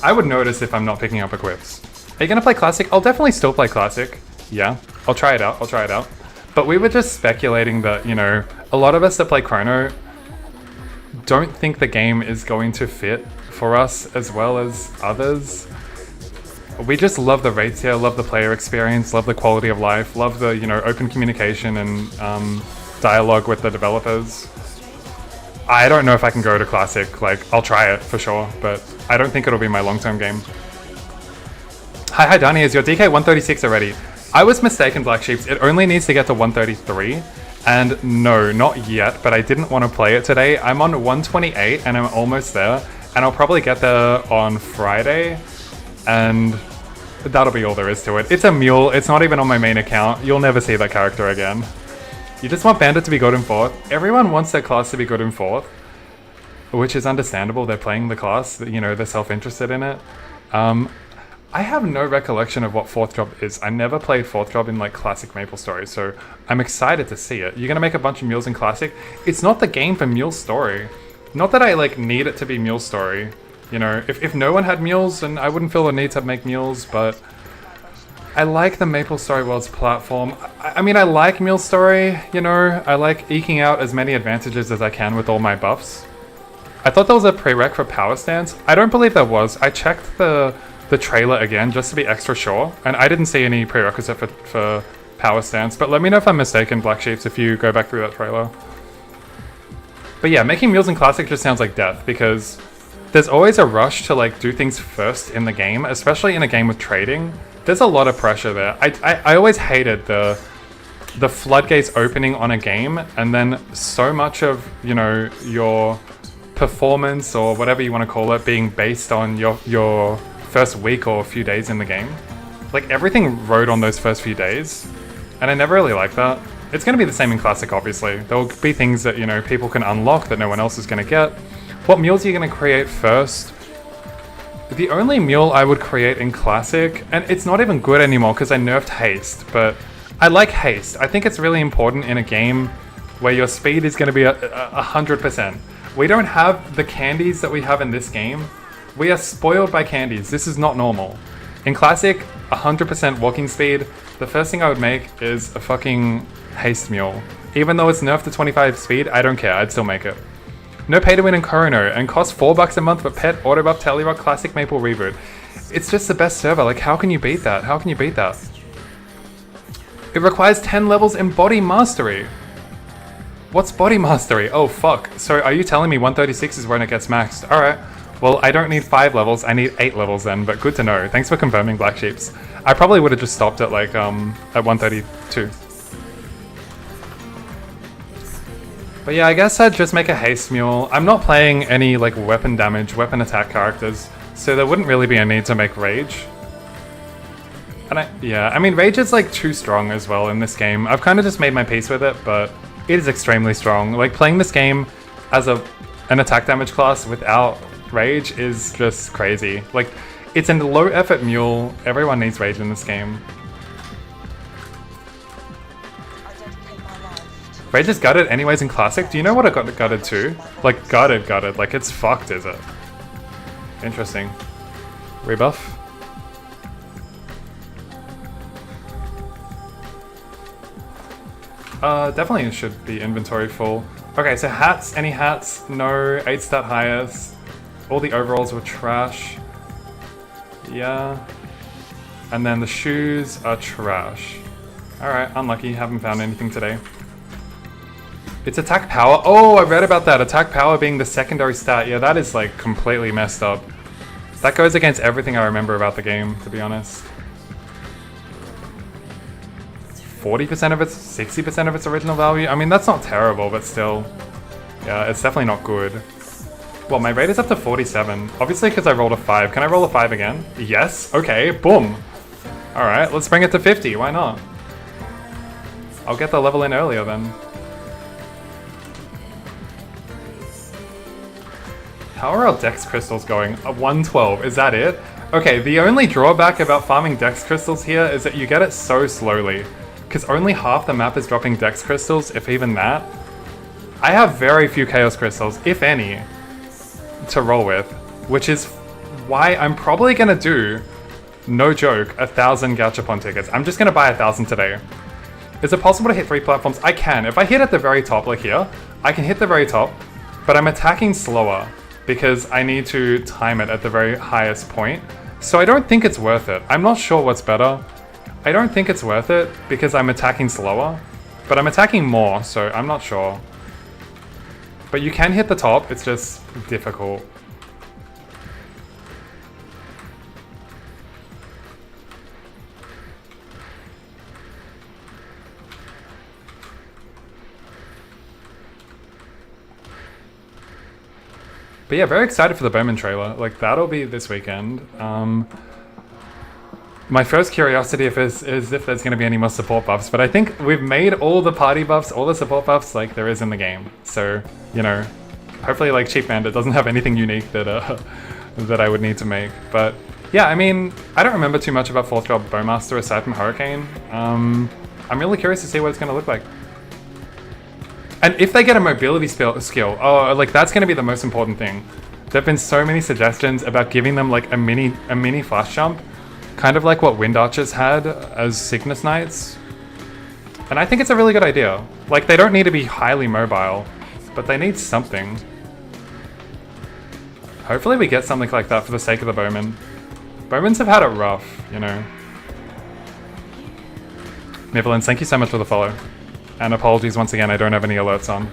I would notice if I'm not picking up equips. Are you gonna play Classic? I'll definitely still play Classic. Yeah, I'll try it out. But we were just speculating that, you know, a lot of us that play Chrono don't think the game is going to fit for us as well as others. We just love the rates here, love the player experience, love the quality of life, love the, you know, open communication and dialogue with the developers. I don't know if I can go to Classic, like, I'll try it for sure, but I don't think it'll be my long-term game. Hi Danny, is your DK 136 already? I was mistaken, Black Sheeps, it only needs to get to 133, and no, not yet, but I didn't want to play it today. I'm on 128 and I'm almost there, and I'll probably get there on Friday, and that'll be all there is to it. It's a mule, it's not even on my main account, you'll never see that character again. You just want Bandit to be good in 4th. Everyone wants their class to be good in 4th, which is understandable. They're playing the class, you know, they're self-interested in it. I have no recollection of what 4th job is. I never played 4th job in like Classic MapleStory, so I'm excited to see it. You're gonna make a bunch of mules in Classic. It's not the game for Mule Story. Not that I like need it to be Mule Story. You know, if no one had mules, then I wouldn't feel the need to make mules, but I like the MapleStory Worlds platform. I mean, I like Mule Story, you know, I like eking out as many advantages as I can with all my buffs. I thought there was a prereq for Power Stance. I don't believe there was. I checked the trailer again just to be extra sure, and I didn't see any prerequisite for Power Stance, but let me know if I'm mistaken, Black Sheeps, if you go back through that trailer. But yeah, making mules in Classic just sounds like death, because there's always a rush to like do things first in the game, especially in a game with trading. There's a lot of pressure there. I always hated the floodgates opening on a game, and then so much of, you know, your performance or whatever you want to call it being based on your first week or a few days in the game. Like, everything rode on those first few days, and I never really liked that. It's going to be the same in Classic, obviously. There will be things that, you know, people can unlock that no one else is going to get. What mules are you going to create first? The only mule I would create in Classic, and it's not even good anymore because I nerfed haste, but I like haste. I think it's really important in a game where your speed is going to be 100%. We don't have the candies that we have in this game. We are spoiled by candies. This is not normal. In Classic, 100% walking speed, the first thing I would make is a fucking haste mule. Even though it's nerfed to 25 speed, I don't care, I'd still make it. No pay to win in Chrono, and costs $4 a month for Pet, Autobuff, Telerock, Classic Maple Reboot. It's just the best server, like how can you beat that? How can you beat that? It requires 10 levels in Body Mastery. What's Body Mastery? Oh fuck, so are you telling me 136 is when it gets maxed? Alright, well I don't need 5 levels, I need 8 levels then, but good to know. Thanks for confirming, Black Sheeps. I probably would have just stopped at like, at 132. But yeah, I guess I'd just make a haste mule. I'm not playing any like weapon damage, weapon attack characters, so there wouldn't really be a need to make rage. And I mean rage is like too strong as well in this game. I've kind of just made my peace with it, but it is extremely strong. Like playing this game as an attack damage class without rage is just crazy. Like it's a low effort mule. Everyone needs rage in this game. Rage is gutted anyways in Classic. Do you know what it got gutted to? Like, gutted. Like, it's fucked, is it? Interesting. Rebuff. Definitely should be inventory full. Okay, so hats. Any hats? No. 8 stat highest. All the overalls were trash. Yeah. And then the shoes are trash. Alright, unlucky. Haven't found anything today. It's attack power. Oh, I read about that. Attack power being the secondary stat. Yeah, that is like completely messed up. That goes against everything I remember about the game, to be honest. 40% of its, 60% of its original value? I mean, that's not terrible, but still. Yeah, it's definitely not good. Well, my rate is up to 47. Obviously, because I rolled a 5. Can I roll a 5 again? Yes. Okay, boom. Alright, let's bring it to 50. Why not? I'll get the level in earlier then. How are our Dex Crystals going? 112, is that it? Okay, the only drawback about farming Dex Crystals here is that you get it so slowly. Because only half the map is dropping Dex Crystals, if even that. I have very few Chaos Crystals, if any, to roll with. Which is why I'm probably gonna do, no joke, 1,000 Gachapon tickets. I'm just gonna buy 1,000 today. Is it possible to hit 3 platforms? I can. If I hit at the very top, like here, I can hit the very top, but I'm attacking slower. Because I need to time it at the very highest point. So I don't think it's worth it. I'm not sure what's better. I don't think it's worth it because I'm attacking slower. But I'm attacking more, so I'm not sure. But you can hit the top, it's just difficult. But yeah, very excited for the Bowman trailer. Like, that'll be this weekend. My first curiosity is if there's going to be any more support buffs, but I think we've made all the party buffs, all the support buffs, like there is in the game. So, you know, hopefully like Chief Bandit doesn't have anything unique that that I would need to make. But yeah, I mean, I don't remember too much about 4th job Bowmaster aside from Hurricane. I'm really curious to see what it's going to look like. And if they get a mobility skill, oh, like that's going to be the most important thing. There've been so many suggestions about giving them like a mini flash jump, kind of like what Wind Archers had as Cygnus Knights. And I think it's a really good idea. Like, they don't need to be highly mobile, but they need something. Hopefully we get something like that for the sake of the Bowman. Bowmans have had it rough, you know. Nivelins, thank you so much for the follow. And apologies once again, I don't have any alerts on.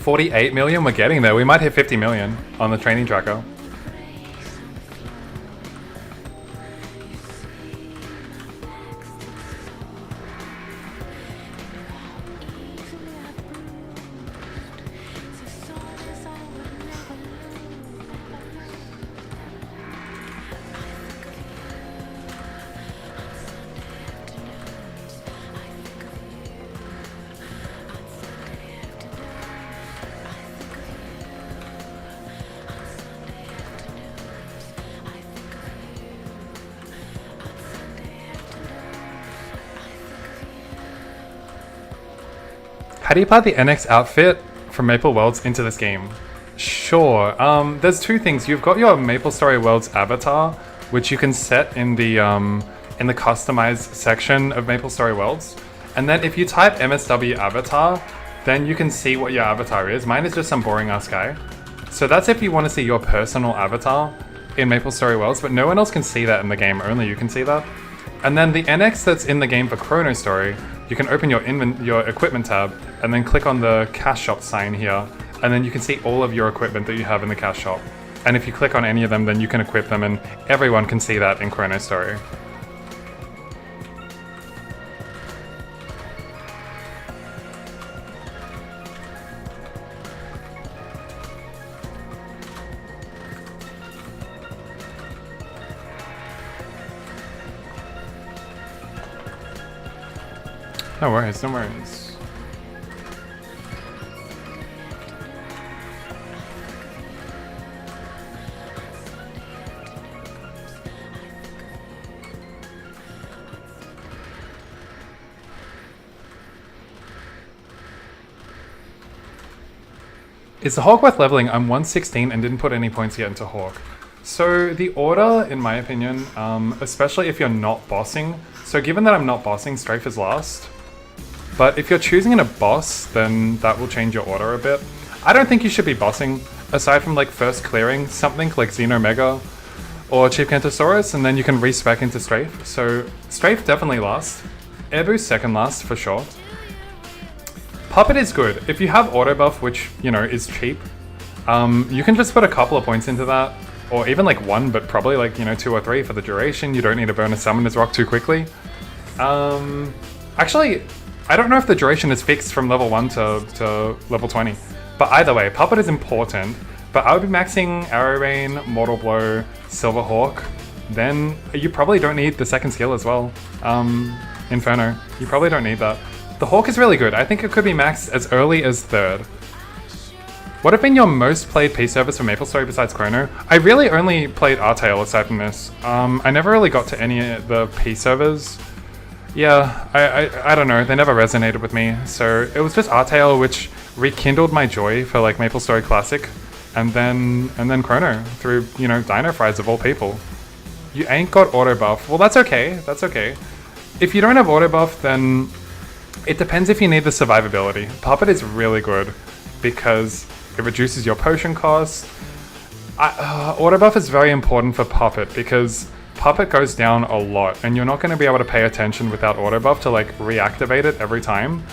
$48 million, we're getting there. We might hit 50 million on the training tracker. How do you apply the NX outfit from Maple Worlds into this game? Sure. There's two things. You've got your Maple Story Worlds avatar, which you can set in the customized section of Maple Story Worlds. And then if you type MSW avatar, then you can see what your avatar is. Mine is just some boring ass guy. So that's if you want to see your personal avatar in Maple Story Worlds, but no one else can see that in the game. Only you can see that. And then the NX that's in the game for Chronostory, you can open your equipment tab and then click on the cash shop sign here, and then you can see all of your equipment that you have in the cash shop. And if you click on any of them, then you can equip them, and everyone can see that in Chronostory. No worries, no worries. Is the Hawk worth leveling? I'm 116 and didn't put any points yet into Hawk. So the order, in my opinion, especially if you're not bossing, so given that I'm not bossing, Strafe is last. But if you're choosing in a boss, then that will change your order a bit. I don't think you should be bossing, aside from like first clearing something like Xenomega or Chief Kentosaurus, and then you can respec into Strafe. So Strafe definitely last. Ebu's second last for sure. Puppet is good. If you have auto buff, which, you know, is cheap, you can just put a couple of points into that, or even like one, but probably like, you know, 2 or 3 for the duration. You don't need to burn a Summoner's Rock too quickly. Actually, I don't know if the duration is fixed from level 1 to level 20, but either way, Puppet is important. But I would be maxing Arrow Rain, Mortal Blow, Silver Hawk. Then you probably don't need the second skill as well. Inferno. You probably don't need that. The Hawk is really good. I think it could be maxed as early as 3rd. What have been your most played P service for MapleStory besides Chrono? I really only played R-Tail aside from this. I never really got to any of the P servers. Yeah, I don't know, they never resonated with me. So it was just R-Tail which rekindled my joy for like MapleStory Classic, and then Chrono through, you know, Dino Fries of all people. You ain't got auto buff. Well, that's okay. That's okay. If you don't have auto buff, then it depends if you need the survivability. Puppet is really good because it reduces your potion cost. Auto buff is very important for Puppet because Puppet goes down a lot and you're not going to be able to pay attention without auto buff to like reactivate it every time.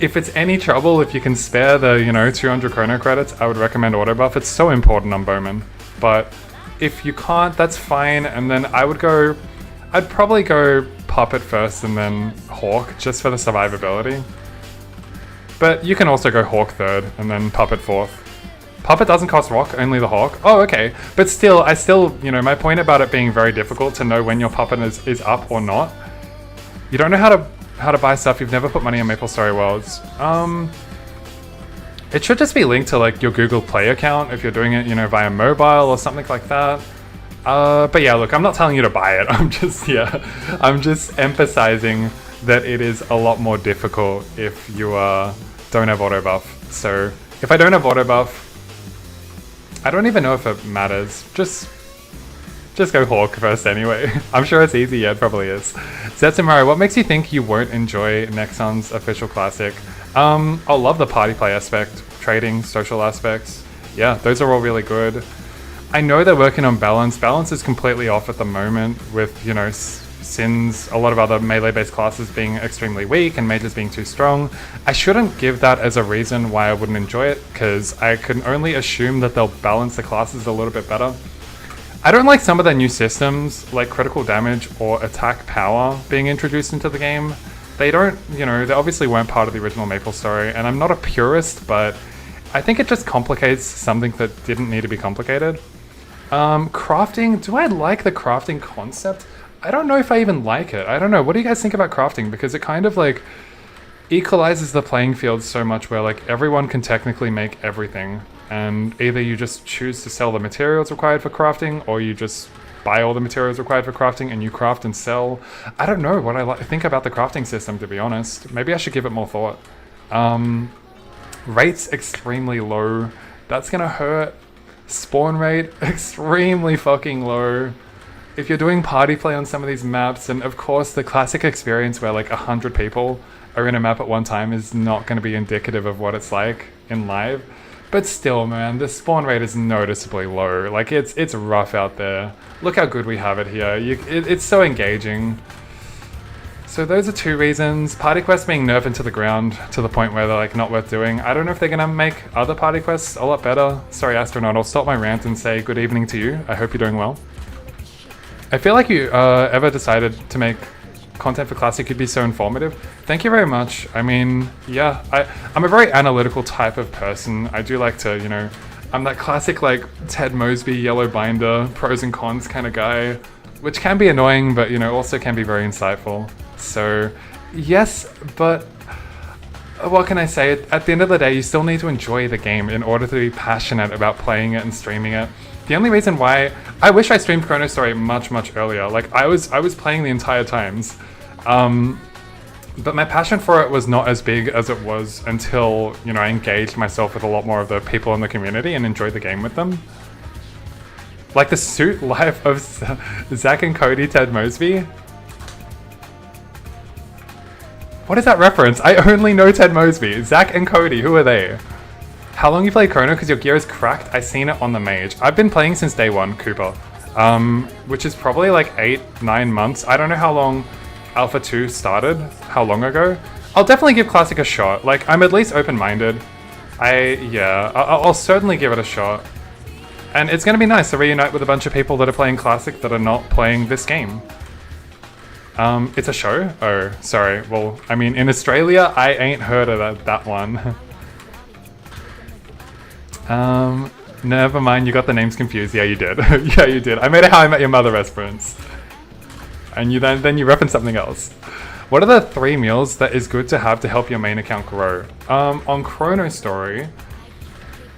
If it's any trouble, if you can spare the, you know, 200 Chrono credits, I would recommend auto buff. It's so important on Bowman. But if you can't, that's fine. And then I'd probably go Puppet first and then Hawk, just for the survivability. But you can also go Hawk 3rd and then Puppet 4th. Puppet doesn't cost rock, only the Hawk. Oh, okay. But still, you know, my point about it being very difficult to know when your Puppet is up or not. You don't know how to buy stuff, you've never put money on MapleStory Worlds. It should just be linked to like your Google Play account if you're doing it, you know, via mobile or something like that. But yeah, look, I'm not telling you to buy it. I'm just emphasizing that it is a lot more difficult if you don't have auto buff. So if I don't have auto buff, I don't even know if it matters. Just go Hawk first anyway. I'm sure it's easy, yeah, it probably is. Zetsumaru, what makes you think you won't enjoy Nexon's official classic? I'll love the party play aspect, trading, social aspects. Yeah, those are all really good. I know they're working on balance. Balance is completely off at the moment with, you know, Sin's, a lot of other melee-based classes being extremely weak and mages being too strong. I shouldn't give that as a reason why I wouldn't enjoy it, because I can only assume that they'll balance the classes a little bit better. I don't like some of their new systems, like critical damage or attack power being introduced into the game. They don't, you know, they obviously weren't part of the original MapleStory, and I'm not a purist, but I think it just complicates something that didn't need to be complicated. Crafting, do I like the crafting concept? I don't know if I even like it. I don't know. What do you guys think about crafting? Because it kind of like equalizes the playing field so much where like everyone can technically make everything. And either you just choose to sell the materials required for crafting, or you just buy all the materials required for crafting and you craft and sell. I don't know what I think about the crafting system, to be honest. Maybe I should give it more thought. Rate's extremely low. That's gonna hurt. Spawn rate, extremely fucking low. If you're doing party play on some of these maps, and of course the classic experience where like 100 people are in a map at one time is not going to be indicative of what it's like in live. But still, man, the spawn rate is noticeably low. Like, it's rough out there. Look how good we have it here. It's so engaging. So those are two reasons. Party quests being nerfed into the ground to the point where they're like not worth doing. I don't know if they're gonna make other party quests a lot better. Sorry, Astronaut, I'll stop my rant and say good evening to you. I hope you're doing well. I feel like you ever decided to make content for Classic, you'd be so informative. Thank you very much. I mean, yeah, I'm a very analytical type of person. I do like to, you know, I'm that classic like Ted Mosby, yellow binder, pros and cons kind of guy, which can be annoying, but you know, also can be very insightful. So, yes, but what can I say? At the end of the day, you still need to enjoy the game in order to be passionate about playing it and streaming it. The only reason why I wish I streamed Chronostory much earlier. Like I was playing the entire times, but my passion for it was not as big as it was until, you know, I engaged myself with a lot more of the people in the community and enjoyed the game with them. Like the suit life of Zach and Cody, Ted Mosby. What is that reference? I only know Ted Mosby. Zach and Cody, who are they? How long you play Chrono? Because your gear is cracked. I seen it on the Mage. I've been playing since day one, Cooper. Which is probably like 8-9 months. I don't know how long Alpha 2 started, how long ago. I'll definitely give Classic a shot. Like, I'm at least open-minded. I'll certainly give it a shot. And it's gonna be nice to reunite with a bunch of people that are playing Classic that are not playing this game. It's a show? Oh, sorry. Well, I mean, in Australia, I ain't heard of that one. Never mind, you got the names confused. Yeah, you did. Yeah, you did. I made a How I Met Your Mother reference. And you then you referenced something else. What are the 3 meals that is good to have to help your main account grow? On Chronostory,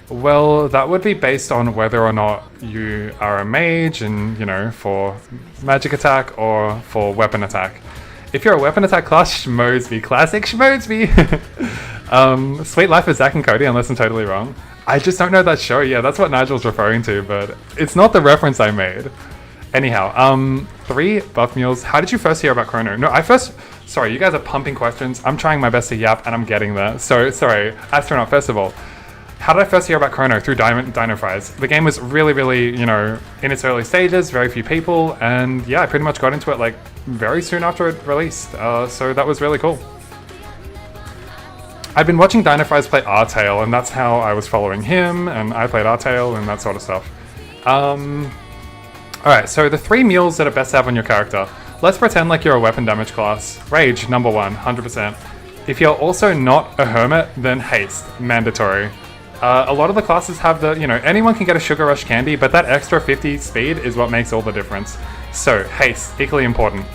well, that would be based on whether or not you are a mage and, you know, for magic attack or for weapon attack. If you're a weapon attack class, Schmosby. Classic Schmosby! Sweet Life of Zach and Cody, unless I'm totally wrong. I just don't know that show. Yeah, that's what Nigel's referring to, but it's not the reference I made. Anyhow, 3 buff mules. How did you first hear about Chrono? No, sorry, you guys are pumping questions. I'm trying my best to yap and I'm getting there. So, sorry, Astronaut, first of all. How did I first hear about Chrono? Through Dino Fries. The game was really, you know, in its early stages, very few people, and yeah, I pretty much got into it like very soon after it released, so that was really cool. I've been watching Dino Fries play R-Tail, and that's how I was following him, and I played R-Tail and that sort of stuff. Alright, so the 3 mules that are best to have on your character. Let's pretend like you're a weapon damage class. Rage, number 1, 100%. If you're also not a hermit, then haste, mandatory. A lot of the classes have the, you know, anyone can get a Sugar Rush candy, but that extra 50 speed is what makes all the difference. So, haste, equally important.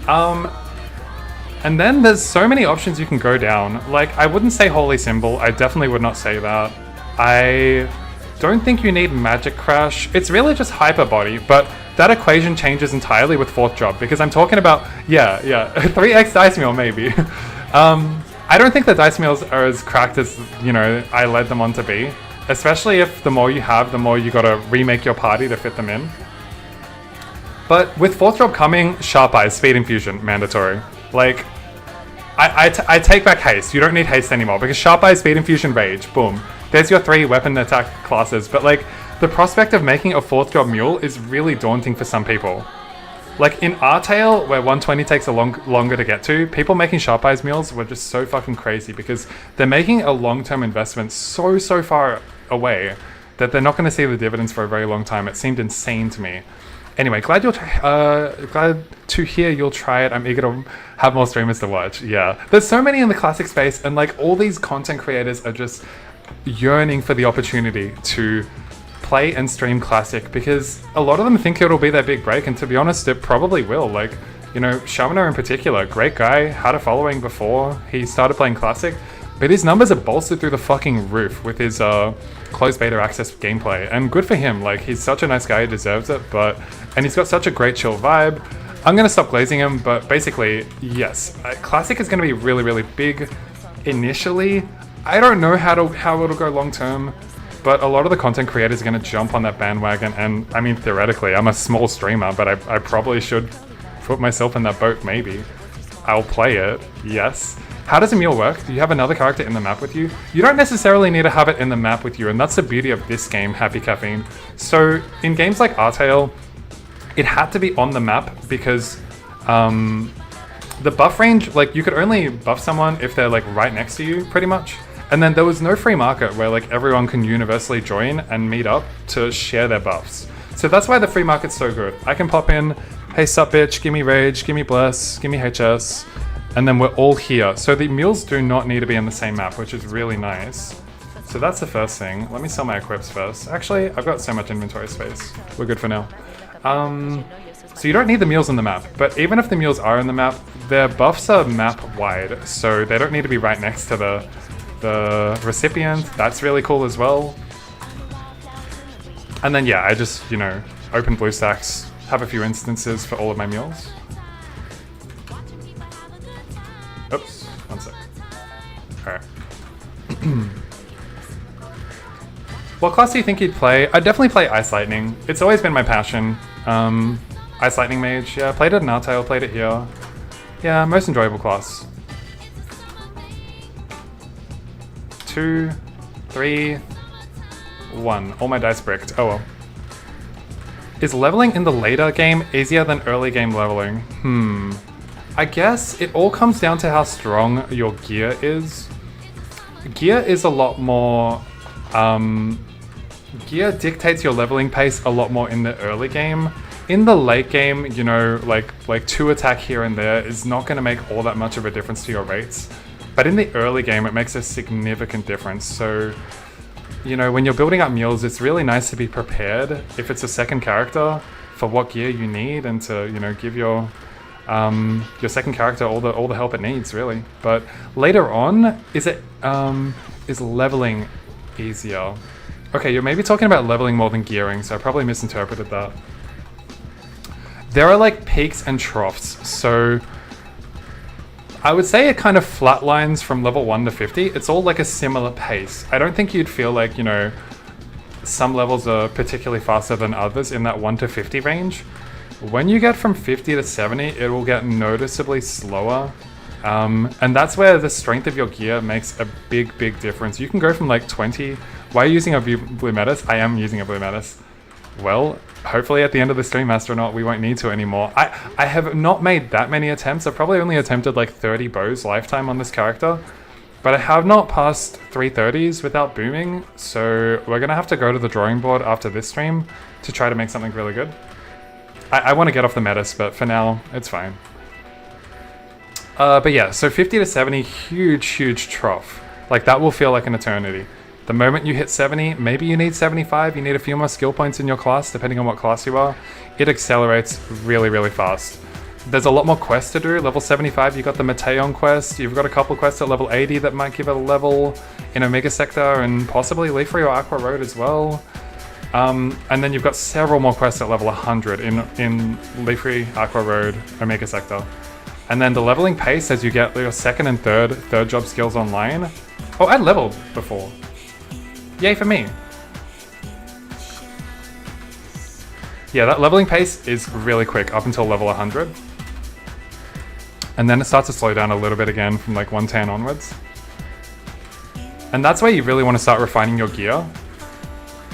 And then there's so many options you can go down. Like, I wouldn't say Holy Symbol, I definitely would not say that. I don't think you need Magic Crash. It's really just Hyper Body, but that equation changes entirely with 4th job, because I'm talking about, yeah, 3x Dice Meal maybe. I don't think the dice meals are as cracked as, you know, I led them on to be. Especially if the more you have, the more you gotta remake your party to fit them in. But with 4th job coming, Sharp Eyes, Speed Infusion, mandatory. Like, I take back Haste. You don't need Haste anymore, because Sharp Eyes, Speed Infusion, Rage, boom. There's your 3 weapon attack classes, but like, the prospect of making a 4th job mule is really daunting for some people. Like in R-Tail, where 120 takes longer to get to, people making Sharp Eyes meals were just so fucking crazy because they're making a long-term investment so far away that they're not going to see the dividends for a very long time. It seemed insane to me. Anyway, glad to hear you'll try it. I'm eager to have more streamers to watch. Yeah, there's so many in the classic space, and like all these content creators are just yearning for the opportunity to play and stream Classic, because a lot of them think it'll be their big break, and to be honest, it probably will. Like, you know, Shamana in particular, great guy, had a following before he started playing Classic, but his numbers are bolstered through the fucking roof with his closed beta access gameplay, and good for him. Like, he's such a nice guy, he deserves it, and he's got such a great chill vibe. I'm gonna stop glazing him, but basically, yes, Classic is gonna be really big initially. I don't know how it'll go long term, but a lot of the content creators are going to jump on that bandwagon, and I mean, theoretically, I'm a small streamer, but I probably should put myself in that boat, maybe. I'll play it, yes. How does a mule work? Do you have another character in the map with you? You don't necessarily need to have it in the map with you, and that's the beauty of this game, Happy Caffeine. So in games like Artale, it had to be on the map because the buff range, like you could only buff someone if they're like right next to you, pretty much. And then there was no free market where like everyone can universally join and meet up to share their buffs. So that's why the free market's so good. I can pop in, hey sup bitch, gimme rage, gimme bless, gimme HS, and then we're all here. So the mules do not need to be in the same map, which is really nice. So that's the first thing. Let me sell my equips first. Actually, I've got so much inventory space. We're good for now. So you don't need the mules in the map, but even if the mules are in the map, their buffs are map wide, so they don't need to be right next to the recipient. That's really cool as well. And then yeah, I just, you know, open BlueStacks, have a few instances for all of my mules. Oops, one sec. Alright. What class do you think you'd play? I'd definitely play Ice Lightning. It's always been my passion. Ice Lightning Mage, yeah, played it in Artale, played it here. Yeah, most enjoyable class. 2, 3, 1. All my dice bricked. Oh well. Is leveling in the later game easier than early game leveling? I guess it all comes down to how strong your gear is. Gear is a lot more... gear dictates your leveling pace a lot more in the early game. In the late game, you know, like 2 attack here and there is not going to make all that much of a difference to your rates. But in the early game, it makes a significant difference. So, you know, when you're building up mules, it's really nice to be prepared if it's a second character for what gear you need and to, you know, give your second character all the help it needs, really. But later on, is leveling easier? Okay, you're maybe talking about leveling more than gearing, so I probably misinterpreted that. There are like peaks and troughs, so I would say it kind of flatlines from level 1 to 50. It's all like a similar pace. I don't think you'd feel like, you know, some levels are particularly faster than others in that 1 to 50 range. When you get from 50 to 70, it will get noticeably slower. And that's where the strength of your gear makes a big difference. You can go from like 20... Why are you using a Blue Metis? I am using a Blue Metis. Well, hopefully at the end of the stream, Astronaut, we won't need to anymore. I have not made that many attempts. I've probably only attempted like 30 bows lifetime on this character. But I have not passed 330s without booming, so we're going to have to go to the drawing board after this stream to try to make something really good. I want to get off the Metis, but for now, it's fine. But yeah, so 50 to 70, huge trough. Like, that will feel like an eternity. The moment you hit 70, maybe you need 75, you need a few more skill points in your class, depending on what class you are. It accelerates really fast. There's a lot more quests to do. Level 75, you got the Mateon quest. You've got a couple quests at level 80 that might give it a level in Omega Sector and possibly Leafree or Aqua Road as well. And then you've got several more quests at level 100 in Leafree, Aqua Road, Omega Sector. And then the leveling pace as you get your second and third job skills online. Oh, I leveled before. Yay for me. Yeah, that leveling pace is really quick up until level 100. And then it starts to slow down a little bit again from like 110 onwards. And that's where you really want to start refining your gear.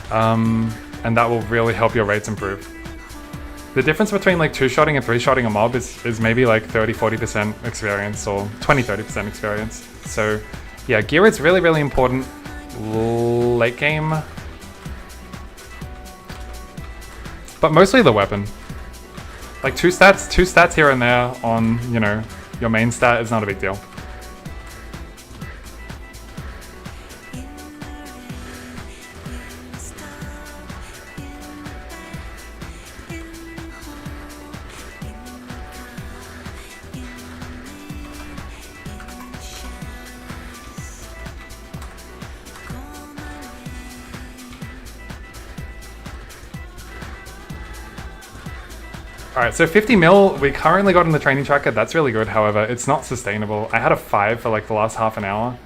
And that will really help your rates improve. The difference between like 2-shotting and 3-shotting a mob is maybe like 30-40% experience or 20-30% experience. So yeah, gear is really important late game. But mostly the weapon. Like two stats here and there on, you know, your main stat is not a big deal. Alright, so 50 mil we currently got in the training tracker. That's really good, however, it's not sustainable. I had a 5 for like the last half an hour.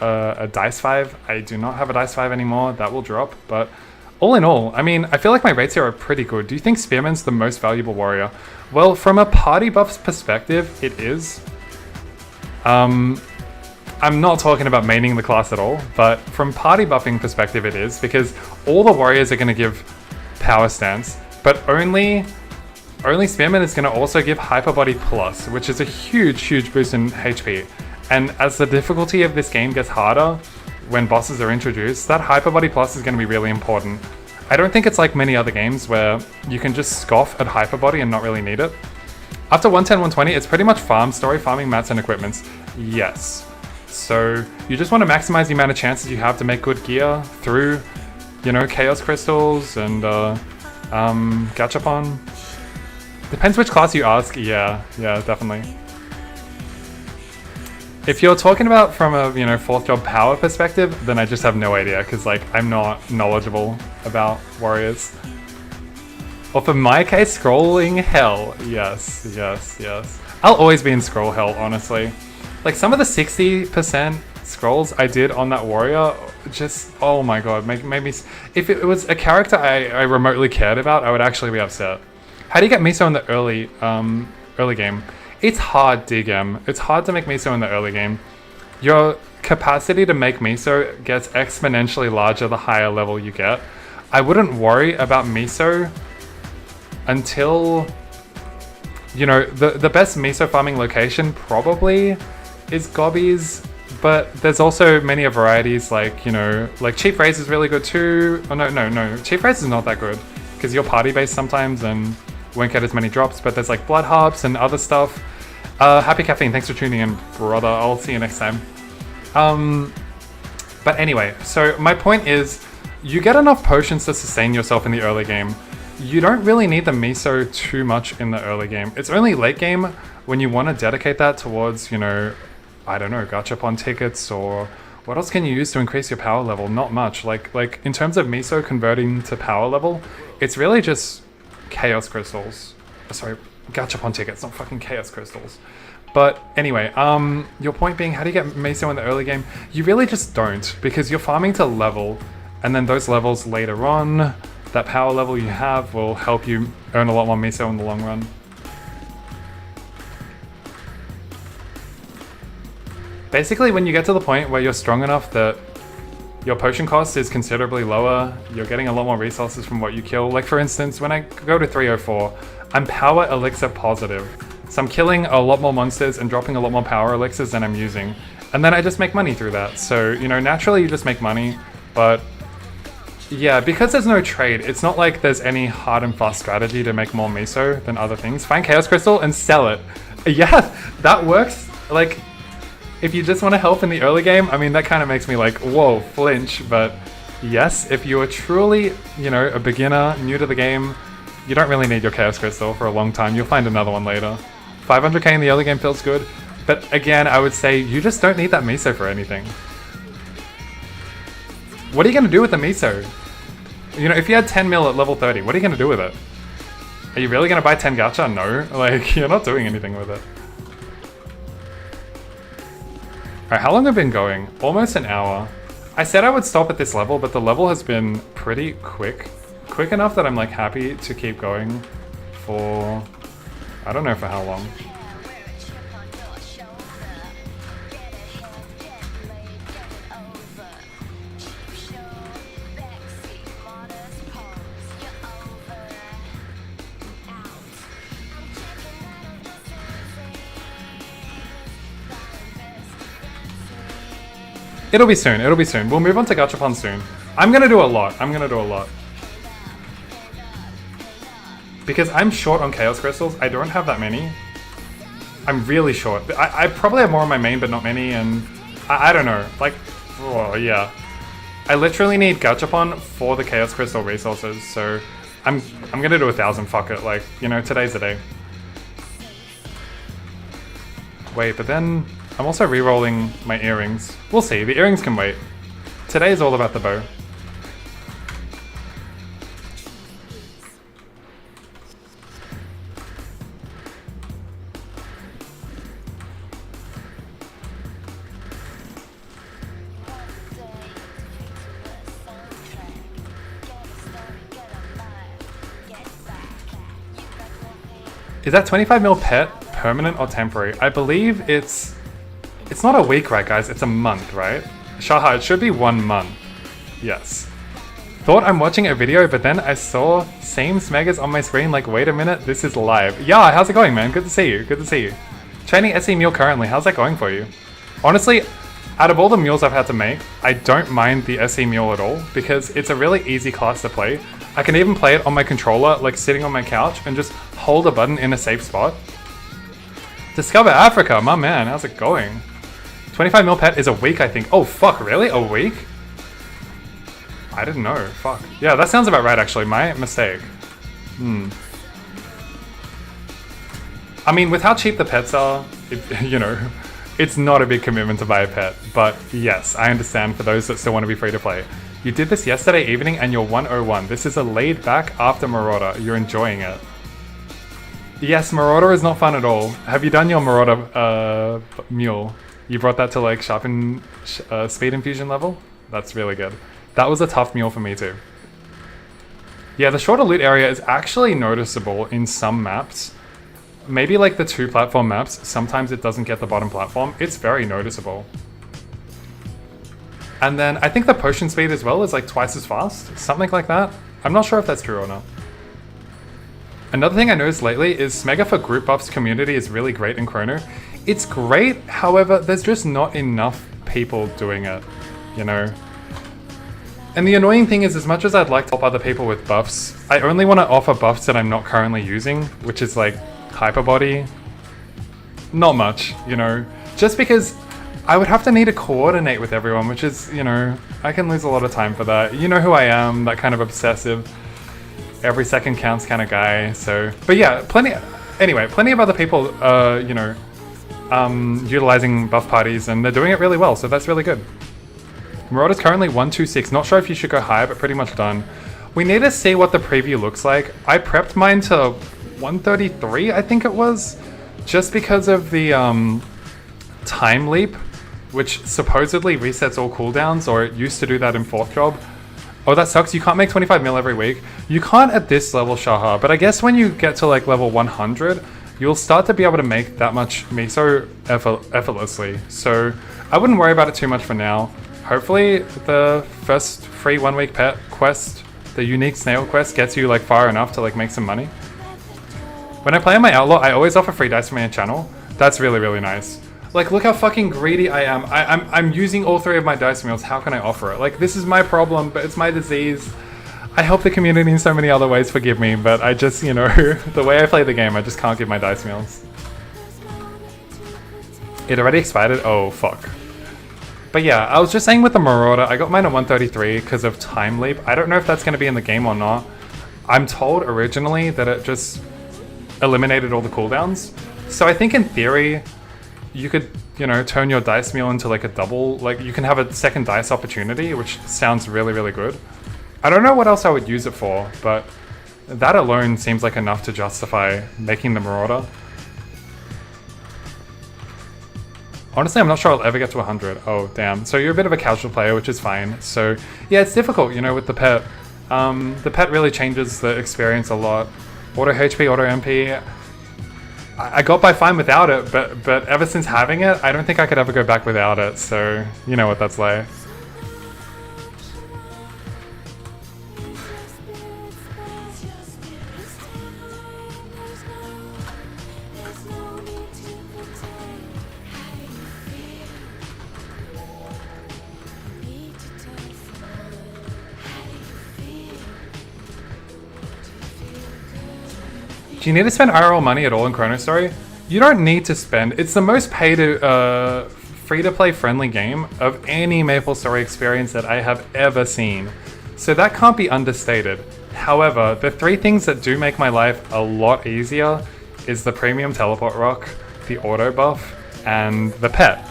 A dice 5. I do not have a dice 5 anymore. That will drop, but all in all, I mean, I feel like my rates here are pretty good. Do you think Spearman's the most valuable warrior? Well, from a party buffs perspective, it is. I'm not talking about maining the class at all, but from party buffing perspective it is, because all the warriors are going to give power stance, but only Spearman is going to also give Hyper Body Plus, which is a huge boost in HP. And as the difficulty of this game gets harder when bosses are introduced, that Hyper Body Plus is going to be really important. I don't think it's like many other games where you can just scoff at Hyper Body and not really need it. After 110, 120, it's pretty much farm story, farming mats and equipments. Yes. So you just want to maximize the amount of chances you have to make good gear through, you know, Chaos Crystals and Gachapon. Depends which class you ask. Yeah, definitely. If you're talking about from a, you know, 4th job power perspective, then I just have no idea, because like I'm not knowledgeable about warriors. Or for my case, scrolling hell. Yes. I'll always be in scroll hell, honestly. Like some of the 60% scrolls I did on that warrior, just, oh my god, made me... If it was a character I remotely cared about, I would actually be upset. How do you get miso in the early game? It's hard, DGM. It's hard to make miso in the early game. Your capacity to make miso gets exponentially larger the higher level you get. I wouldn't worry about miso until, you know, the best miso farming location probably is Gobbies, but there's also many varieties, like, you know, like Chief Raze is really good too. Oh no, Chief Raze is not that good because you're party based sometimes and won't get as many drops, but there's like Blood Harps and other stuff. Happy Caffeine, thanks for tuning in, brother. I'll see you next time. But anyway, so my point is, you get enough potions to sustain yourself in the early game. You don't really need the miso too much in the early game. It's only late game when you want to dedicate that towards, you know, I don't know, Gachapon tickets, or what else can you use to increase your power level? Not much. Like in terms of miso converting to power level, it's really just Chaos Crystals. Sorry, Gachapon tickets, not fucking Chaos Crystals. But anyway, your point being, how do you get miso in the early game? You really just don't, because you're farming to level, and then those levels later on, that power level you have will help you earn a lot more miso in the long run. Basically, when you get to the point where you're strong enough that your potion cost is considerably lower, you're getting a lot more resources from what you kill. Like for instance, when I go to 304, I'm power elixir positive. So I'm killing a lot more monsters and dropping a lot more power elixirs than I'm using. And then I just make money through that. So, you know, naturally you just make money, but yeah, because there's no trade, it's not like there's any hard and fast strategy to make more miso than other things. Find Chaos Crystal and sell it. Yeah, that works. Like, if you just want to help in the early game, I mean, that kind of makes me like, whoa, flinch. But yes, if you are truly, you know, a beginner, new to the game, you don't really need your Chaos Crystal for a long time. You'll find another one later. 500k in the early game feels good. But again, I would say you just don't need that miso for anything. What are you going to do with the miso? You know, if you had 10 mil at level 30, what are you going to do with it? Are you really going to buy 10 gacha? No. Like, you're not doing anything with it. Alright, how long have I been going? Almost an hour. I said I would stop at this level, but the level has been pretty quick. Quick enough that I'm like happy to keep going for... I don't know for how long. It'll be soon, it'll be soon. We'll move on to Gachapon soon. I'm gonna do a lot, Because I'm short on Chaos Crystals, I don't have that many. I'm really short. I probably have more on my main, but not many, and I don't know. Like, oh yeah. I literally need Gachapon for the Chaos Crystal resources, so I'm gonna do 1,000, fuck it. Like, you know, today's the day. Wait, but then... I'm also re-rolling my earrings. We'll see, the earrings can wait. Today is all about the bow. Is that 25 mil pet permanent or temporary? I believe it's It's not a week, right, guys? It's a month, right? Shaha, it should be 1 month. Yes. Thought I'm watching a video, but then I saw same Smegas on my screen, like, wait a minute, this is live. Yeah, how's it going, man? Good to see you, good to see you. Training SE Mule currently, how's that going for you? Honestly, out of all the mules I've had to make, I don't mind the SE Mule at all, because it's a really easy class to play. I can even play it on my controller, like sitting on my couch, and just hold a button in a safe spot. Discover Africa, my man, how's it going? 25 mil pet is a week, I think. Oh, fuck, really? A week? I didn't know, fuck. Yeah, that sounds about right, actually. My mistake. I mean, with how cheap the pets are, you know, it's not a big commitment to buy a pet. But yes, I understand for those that still want to be free to play. You did this yesterday evening and you're 101. This is a laid back after Marauder. You're enjoying it. Yes, Marauder is not fun at all. Have you done your Marauder mule? You brought that to like sharpen speed infusion level? That's really good. That was a tough mule for me too. Yeah, the shorter loot area is actually noticeable in some maps. Maybe like the 2 platform maps, sometimes it doesn't get the bottom platform. It's very noticeable. And then I think the potion speed as well is like twice as fast, something like that. I'm not sure if that's true or not. Another thing I noticed lately is Smega for group buffs community is really great in Chrono. It's great, however, there's just not enough people doing it, you know? And the annoying thing is, as much as I'd like to help other people with buffs, I only want to offer buffs that I'm not currently using, which is like Hyper Body. Not much, you know? Just because I would have to need to coordinate with everyone, which is, you know, I can lose a lot of time for that. You know who I am, that kind of obsessive, every second counts kind of guy, so... But yeah, plenty of other people, you know, utilizing buff parties, and they're doing it really well, so that's really good. Marauder's currently 126, not sure if you should go higher, but pretty much done. We need to see what the preview looks like. I prepped mine to 133, I think it was, just because of the time leap, which supposedly resets all cooldowns, or it used to do that in 4th job. Oh, that sucks, you can't make 25 mil every week. You can't at this level, Shaha, but I guess when you get to like level 100, you'll start to be able to make that much miso effortlessly. So I wouldn't worry about it too much for now. Hopefully the first free 1 week pet quest, the unique snail quest, gets you like far enough to like make some money. When I play on my outlaw, I always offer free dice from my channel. That's really, really nice. Like, look how fucking greedy I am. I'm using all 3 of my dice meals. How can I offer it? Like, this is my problem, but it's my disease. I help the community in so many other ways, forgive me, but I just, you know, the way I play the game, I just can't give my dice meals. It already expired? Oh, fuck. But yeah, I was just saying with the Marauder, I got mine at 133 because of Time Leap. I don't know if that's going to be in the game or not. I'm told originally that it just eliminated all the cooldowns. So I think in theory, you could, you know, turn your dice meal into like a double, like you can have a second dice opportunity, which sounds really, really good. I don't know what else I would use it for, but that alone seems like enough to justify making the Marauder. Honestly, I'm not sure I'll ever get to 100. Oh, damn. So you're a bit of a casual player, which is fine. So yeah, it's difficult, you know, with the pet. The pet really changes the experience a lot. Auto HP, auto MP. I got by fine without it, but ever since having it, I don't think I could ever go back without it. So you know what that's like. Do you need to spend IRL money at all in Chronostory? You don't need to spend. It's the most free-to-play friendly game of any MapleStory experience that I have ever seen. So that can't be understated. However, the 3 things that do make my life a lot easier is the premium teleport rock, the auto buff, and the pet.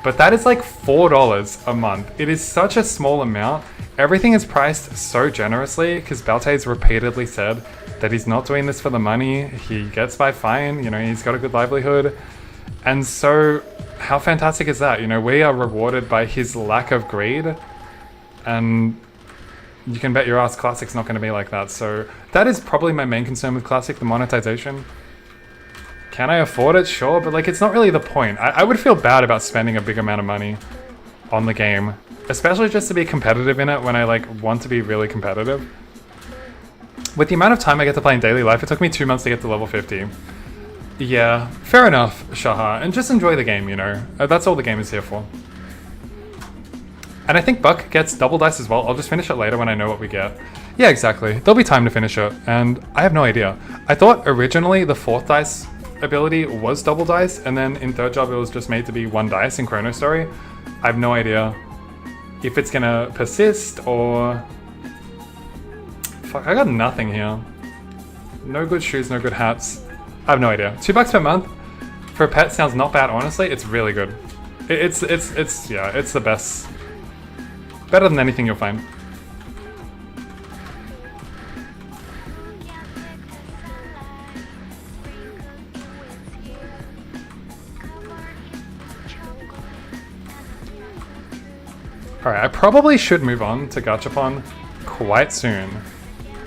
But that is like $4 a month. It is such a small amount. Everything is priced so generously because Balte's repeatedly said that he's not doing this for the money. He gets by fine, you know, he's got a good livelihood. And so how fantastic is that? You know, we are rewarded by his lack of greed, and you can bet your ass Classic's not going to be like that. So that is probably my main concern with Classic, the monetization. Can I afford it? Sure, but like it's not really the point. I would feel bad about spending a big amount of money on the game, especially just to be competitive in it when I like want to be really competitive. With the amount of time I get to play in daily life, it took me 2 months to get to level 50. Yeah, fair enough, Shaha, and just enjoy the game, you know. That's all the game is here for. And I think Buck gets double dice as well. I'll just finish it later when I know what we get. Yeah, exactly. There'll be time to finish it, and I have no idea. I thought originally the 4th dice ability was double dice, and then in 3rd job it was just made to be 1 dice in Chronostory. I have no idea if it's gonna persist or... Fuck, I got nothing here. No good shoes, no good hats. I have no idea. $2 per month for a pet sounds not bad, honestly. It's really good. It's the best. Better than anything you'll find. Alright, I probably should move on to Gachapon quite soon.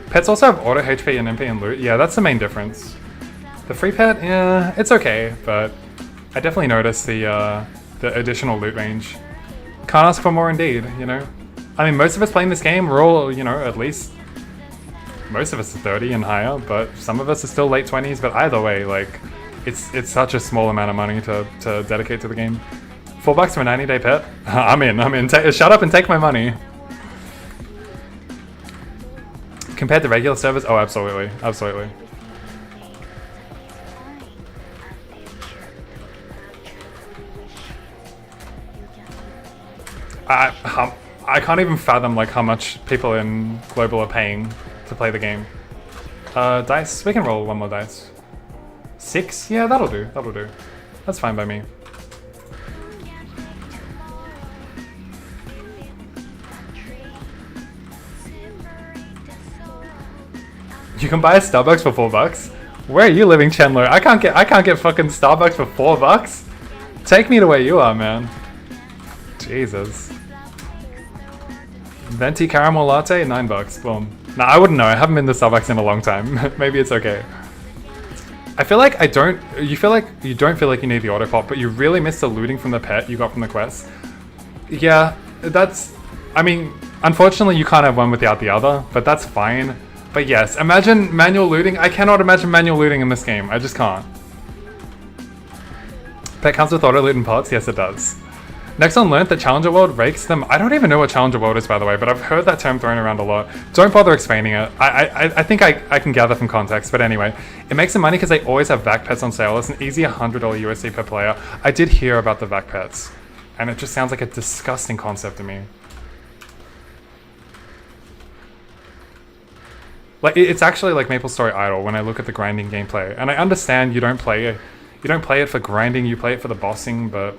Pets also have auto HP and MP and loot. Yeah, that's the main difference. The free pet, yeah, it's okay, but I definitely noticed the additional loot range. Can't ask for more indeed, you know? I mean, most of us playing this game, we're all, you know, at least... Most of us are 30 and higher, but some of us are still late 20s, but either way, like, it's such a small amount of money to dedicate to the game. $4 for a 90-day pet? I'm in. Shut up and take my money. Compared to regular servers? Oh, absolutely. Absolutely. I can't even fathom like how much people in global are paying to play the game. Dice? We can roll 1 more dice. 6? Yeah, that'll do. That'll do. That's fine by me. You can buy a Starbucks for $4. Where are you living, Chandler? I can't get fucking Starbucks for $4. Take me to where you are, man. Jesus. Venti caramel latte, $9. Boom. Nah, I wouldn't know. I haven't been to Starbucks in a long time. Maybe it's okay. I feel like you don't feel like you need the auto pop, but you really miss the looting from the pet you got from the quest. Yeah, that's... I mean, unfortunately you can't have one without the other, but that's fine. But yes, imagine manual looting. I cannot imagine manual looting in this game. I just can't. Pet comes with auto loot and pots? Yes, it does. Next one learned that Challenger World rakes them. I don't even know what Challenger World is, by the way, but I've heard that term thrown around a lot. Don't bother explaining it. I think I can gather from context, but anyway. It makes them money because they always have vac pets on sale. It's an easy $100 USD per player. I did hear about the vac pets, and it just sounds like a disgusting concept to me. Like, it's actually like MapleStory Idol when I look at the grinding gameplay. And I understand you don't play it for grinding, you play it for the bossing, but...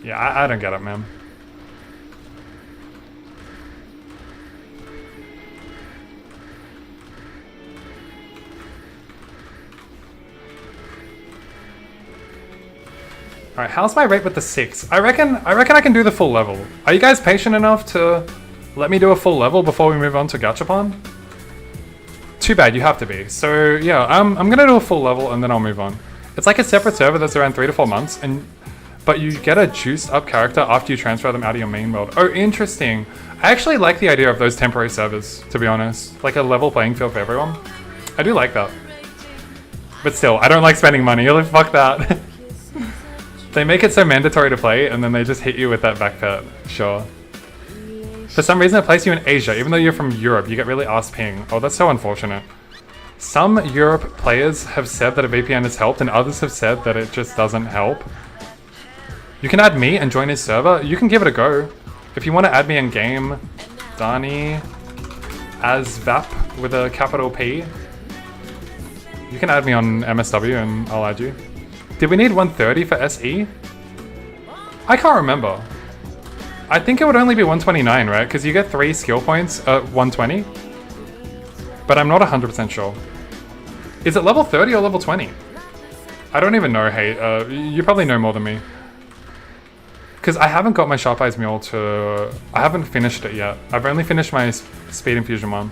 Yeah, I don't get it, man. Alright, how's my rate with the 6? I reckon I can do the full level. Are you guys patient enough to let me do a full level before we move on to Gachapon? Too bad, you have to be. So yeah, I'm gonna do a full level and then I'll move on. It's like a separate server that's around 3 to 4 months, but you get a juiced up character after you transfer them out of your main world. Oh, interesting. I actually like the idea of those temporary servers, to be honest. Like a level playing field for everyone. I do like that. But still, I don't like spending money. Like, fuck that. They make it so mandatory to play and then they just hit you with that back pet. Sure. For some reason, it places you in Asia. Even though you're from Europe, you get really ass ping. Oh, that's so unfortunate. Some Europe players have said that a VPN has helped, and others have said that it just doesn't help. You can add me and join his server. You can give it a go. If you want to add me in game, Dani Asvap with a capital P. You can add me on MSW and I'll add you. Did we need 130 for SE? I can't remember. I think it would only be 129, right? Because you get 3 skill points at 120. But I'm not 100% sure. Is it level 30 or level 20? I don't even know, hey. You probably know more than me. Because I haven't got my Sharp Eyes Mule to... I haven't finished it yet. I've only finished my Speed Infusion one.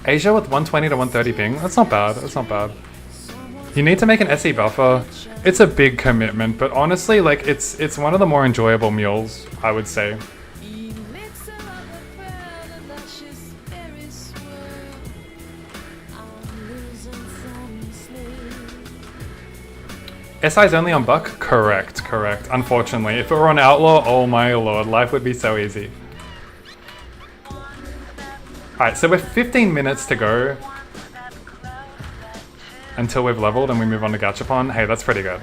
Asia with 120 to 130 ping? That's not bad, that's not bad. You need to make an SE buffer. It's a big commitment, but honestly, like it's one of the more enjoyable mules, I would say. SI's only on Buck? Correct. Unfortunately. If it were on Outlaw, oh my lord, life would be so easy. Alright, so we're 15 minutes to go until we've leveled and we move on to Gachapon. Hey, that's pretty good.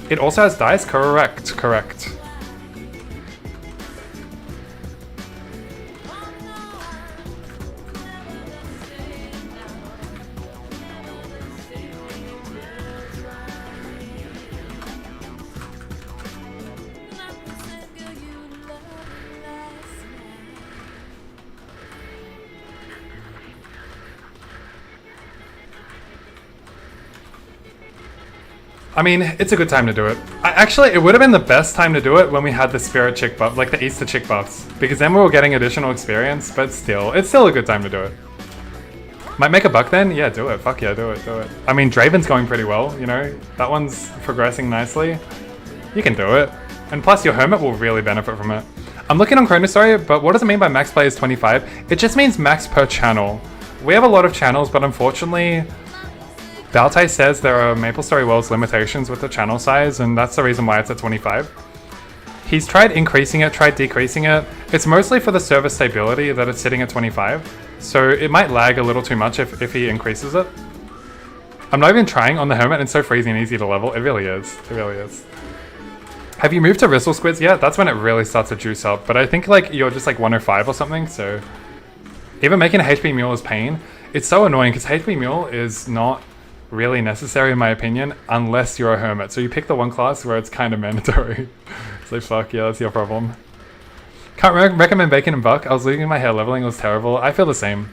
It also has dice? Correct. I mean, it's a good time to do it. Actually, it would have been the best time to do it when we had the Spirit Chick buff, like the Easter Chick buffs, because then we were getting additional experience, but still, it's still a good time to do it. Might make a buck then? Yeah, do it. Fuck yeah, do it. I mean, Draven's going pretty well, you know? That one's progressing nicely. You can do it. And plus, your Hermit will really benefit from it. I'm looking on Chronostory, but what does it mean by max play is 25? It just means max per channel. We have a lot of channels, but unfortunately, Baltai says there are MapleStory World's limitations with the channel size, and that's the reason why it's at 25. He's tried increasing it, tried decreasing it. It's mostly for the server stability that it's sitting at 25, so it might lag a little too much if he increases it. I'm not even trying on the Hermit, it's so freezy and easy to level. It really is. Have you moved to Ristle Squids yet? That's when it really starts to juice up, but I think like you're just like 105 or something, so... Even making a HP Mule is pain. It's so annoying because HP Mule is not really necessary in my opinion unless you're a Hermit. So you pick the one class where it's kind of mandatory. So fuck yeah, that's your problem. Can't recommend Bacon and Buck. I was losing my hair leveling, it was terrible. I feel the same.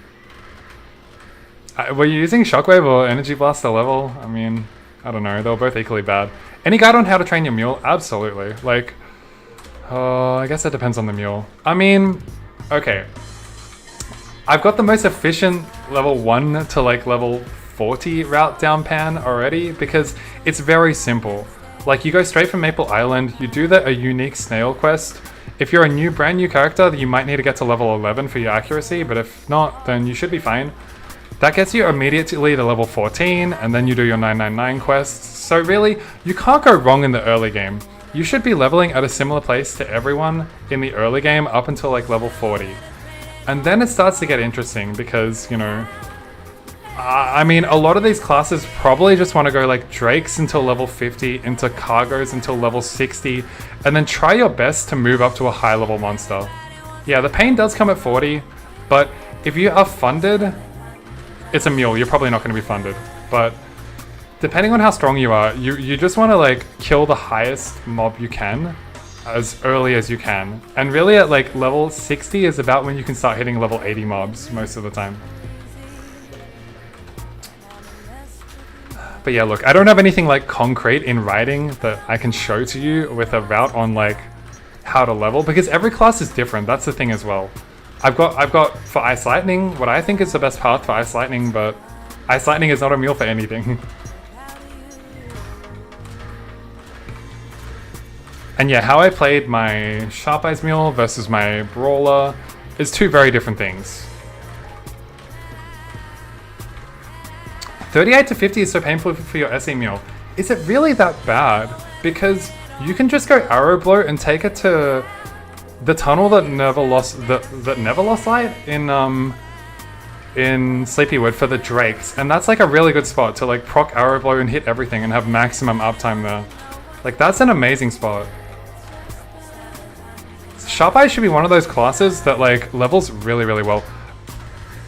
Were you using Shockwave or Energy Blast to level? I mean, I don't know, they were both equally bad. Any guide on how to train your mule? Absolutely. Like, I guess it depends on the mule. I mean, okay. I've got the most efficient level 1 to like level 40 route down pan already because it's very simple. Like you go straight from Maple Island, you do a unique snail quest. If you're a brand new character, you might need to get to level 11 for your accuracy, but if not, then you should be fine. That gets you immediately to level 14, and then you do your 999 quests. So really, you can't go wrong in the early game. You should be leveling at a similar place to everyone in the early game up until like level 40. And then it starts to get interesting because, you know, I mean, a lot of these classes probably just want to go like Drakes until level 50, into Cargos until level 60, and then try your best to move up to a high level monster. Yeah, the pain does come at 40, but if you are funded, it's a mule, you're probably not going to be funded. But depending on how strong you are, you just want to like kill the highest mob you can as early as you can. And really at like level 60 is about when you can start hitting level 80 mobs most of the time. But yeah, look, I don't have anything like concrete in writing that I can show to you with a route on like how to level, because every class is different. That's the thing as well. I've got for Ice Lightning what I think is the best path for Ice Lightning, but Ice Lightning is not a mule for anything. And yeah, how I played my Sharp Eyes Mule versus my Brawler is two very different things. 38 to 50 is so painful for your SE Mule. Is it really that bad? Because you can just go Arrow Blow and take it to the tunnel that never lost light in Sleepywood for the Drakes, and that's like a really good spot to like proc Arrow Blow and hit everything and have maximum uptime there. Like that's an amazing spot. Sharp Eyes should be one of those classes that like levels really, really well.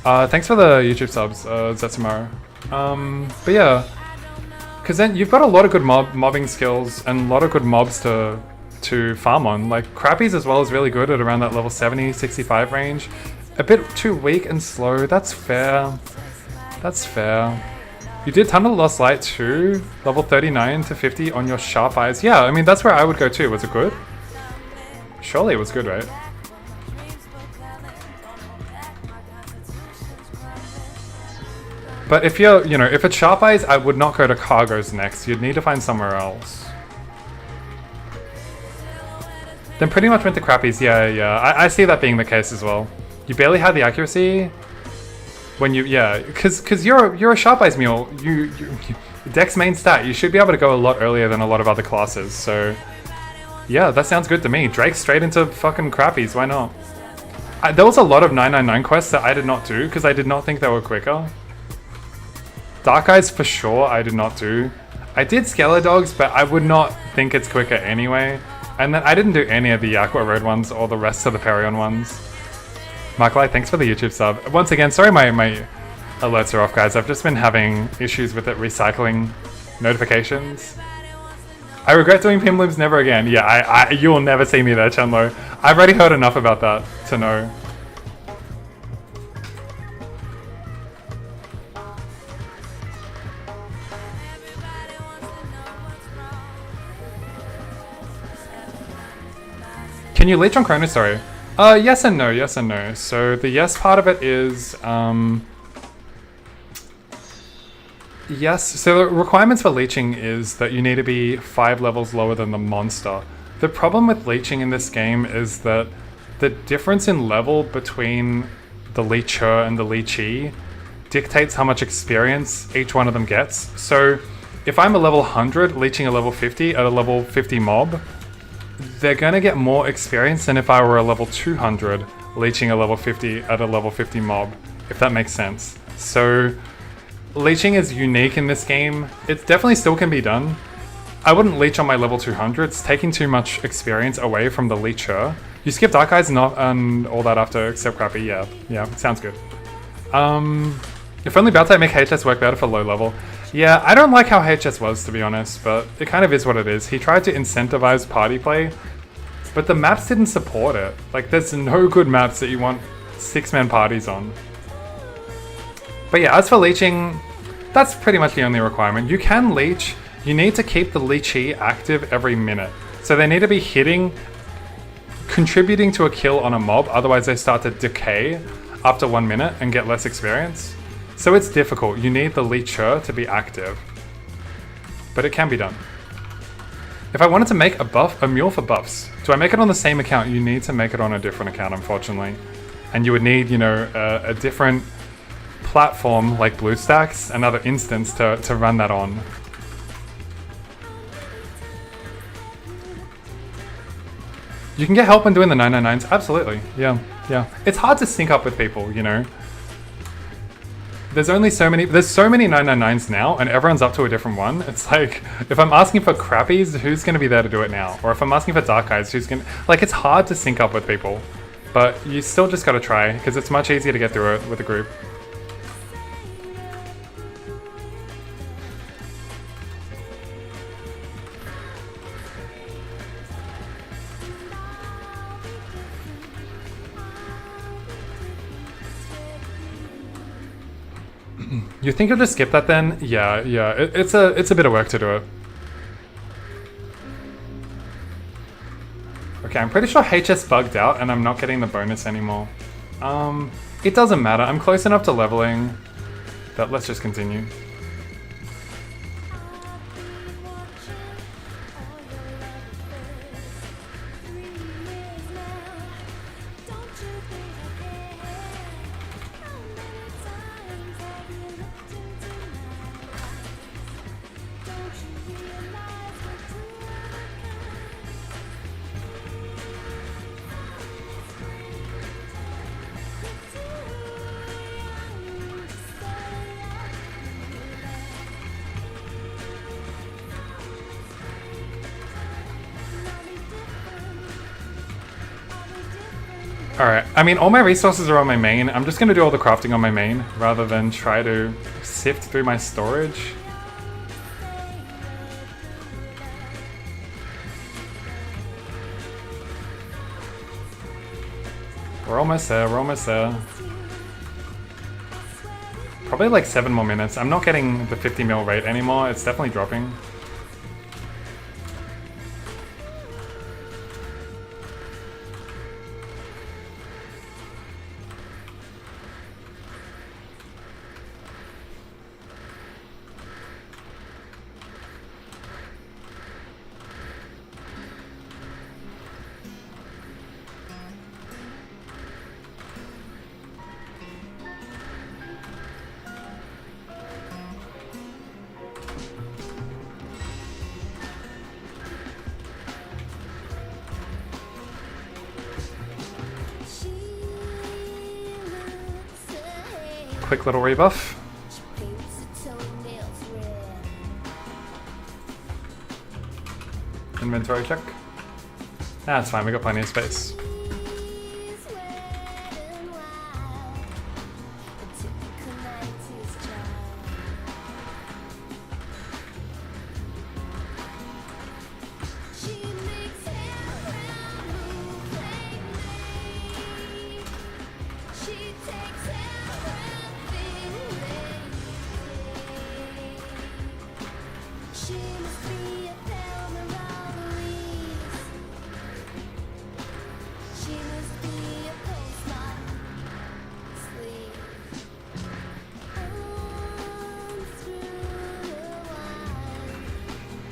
Thanks for the YouTube subs, Zetsumaru. But yeah, because then you've got a lot of good mobbing skills and a lot of good mobs to farm on. Like Crappies as well is really good at around that level 70, 65 range. A bit too weak and slow, that's fair. That's fair. You did Tunnel of Lost Light too, level 39 to 50 on your Sharp Eyes. Yeah, I mean that's where I would go too. Was it good? Surely it was good, right? But if you're, you know, if it's Sharp Eyes, I would not go to Cargo's next. You'd need to find somewhere else. Then pretty much went to Crappies. Yeah. I see that being the case as well. You barely had the accuracy when you, yeah, because you're a Sharp Eyes mule. You Dex main stat. You should be able to go a lot earlier than a lot of other classes. So yeah, that sounds good to me. Drake straight into fucking Crappies. Why not? There was a lot of 999 quests that I did not do because I did not think they were quicker. Dark Eyes for sure I did not do. I did Skeledogs, but I would not think it's quicker anyway. And then I didn't do any of the Aqua Road ones or the rest of the Perion ones. Marklai, thanks for the YouTube sub. Once again, sorry my alerts are off, guys. I've just been having issues with it recycling notifications. I regret doing Pimblooms never again. Yeah, you will never see me there, Chenlo. I've already heard enough about that to know. Can you leech on Chronostory? Yes and no, yes and no. So the yes part of it is, yes, so the requirements for leeching is that you need to be 5 levels lower than the monster. The problem with leeching in this game is that the difference in level between the leecher and the leechee dictates how much experience each one of them gets. So if I'm a level 100 leeching a level 50 at a level 50 mob, they're gonna get more experience than if I were a level 200 leeching a level 50 at a level 50 mob, if that makes sense. So leeching is unique in this game. It definitely still can be done. I wouldn't leech on my level 200. It's taking too much experience away from the leecher. You skip Dark Eyes and all that after except Crappy. Yeah, it sounds good. If only Baltai make HS work better for low level. Yeah, I don't like how HS was, to be honest, but it kind of is what it is. He tried to incentivize party play, but the maps didn't support it. Like, there's no good maps that you want 6-man parties on. But yeah, as for leeching, that's pretty much the only requirement. You can leech, you need to keep the leechee active every minute. So they need to be contributing to a kill on a mob, otherwise they start to decay after 1 minute and get less experience. So it's difficult. You need the leecher to be active. But it can be done. If I wanted to make a mule for buffs, do I make it on the same account? You need to make it on a different account, unfortunately. And you would need, you know, a different platform like BlueStacks, another instance to run that on. You can get help when doing the 999s, absolutely. Yeah. It's hard to sync up with people, you know. There's so many 999s now, and everyone's up to a different one. It's like, if I'm asking for Crappies, who's gonna be there to do it now? Or if I'm asking for Dark Eyes, who's gonna... Like, it's hard to sync up with people. But you still just gotta try, because it's much easier to get through it with a group. You think you'll just skip that then? Yeah. It's a bit of work to do it. Okay, I'm pretty sure HS bugged out and I'm not getting the bonus anymore. It doesn't matter. I'm close enough to leveling that let's just continue. Alright, I mean, all my resources are on my main. I'm just gonna do all the crafting on my main, rather than try to sift through my storage. We're almost there, Probably like 7 more minutes. I'm not getting the 50 mil rate anymore, it's definitely dropping. quick little rebuff. Inventory check. That's fine, we got plenty of space.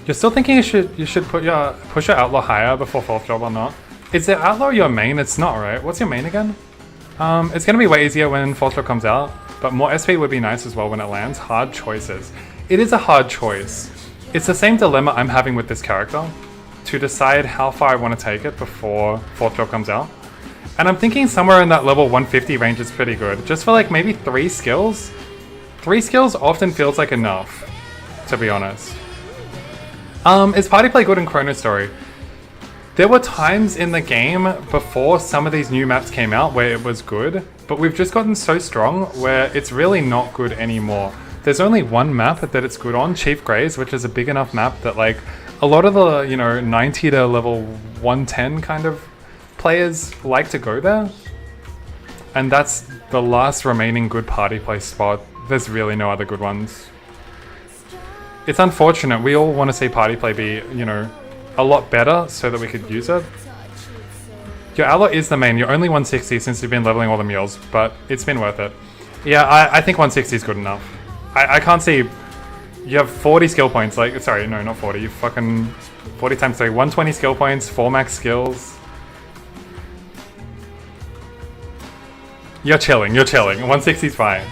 You're still thinking you should push your outlaw higher before 4th job or not? Is the outlaw your main? It's not, right? What's your main again? It's gonna be way easier when 4th job comes out, but more SP would be nice as well when it lands. Hard choices. It is a hard choice. It's the same dilemma I'm having with this character, to decide how far I want to take it before 4th job comes out. And I'm thinking somewhere in that level 150 range is pretty good, just for like maybe 3 skills. 3 skills often feels like enough, to be honest. Is party play good in Chronostory? There were times in the game before some of these new maps came out where it was good, but we've just gotten so strong where it's really not good anymore. There's only one map that it's good on, Chief Greys, which is a big enough map that like a lot of the, 90 to level 110 kind of players like to go there. And that's the last remaining good party play spot. There's really no other good ones. It's unfortunate. We all want to see party play be, a lot better so that we could use it. Your outlaw is the main. You're only 160 since you've been leveling all the mules, but it's been worth it. Yeah, I think 160 is good enough. I can't see... You have 40 skill points. Like, sorry, no, not 40. You fucking... 40 times 3. 120 skill points, 4 max skills. You're chilling, 160 is fine.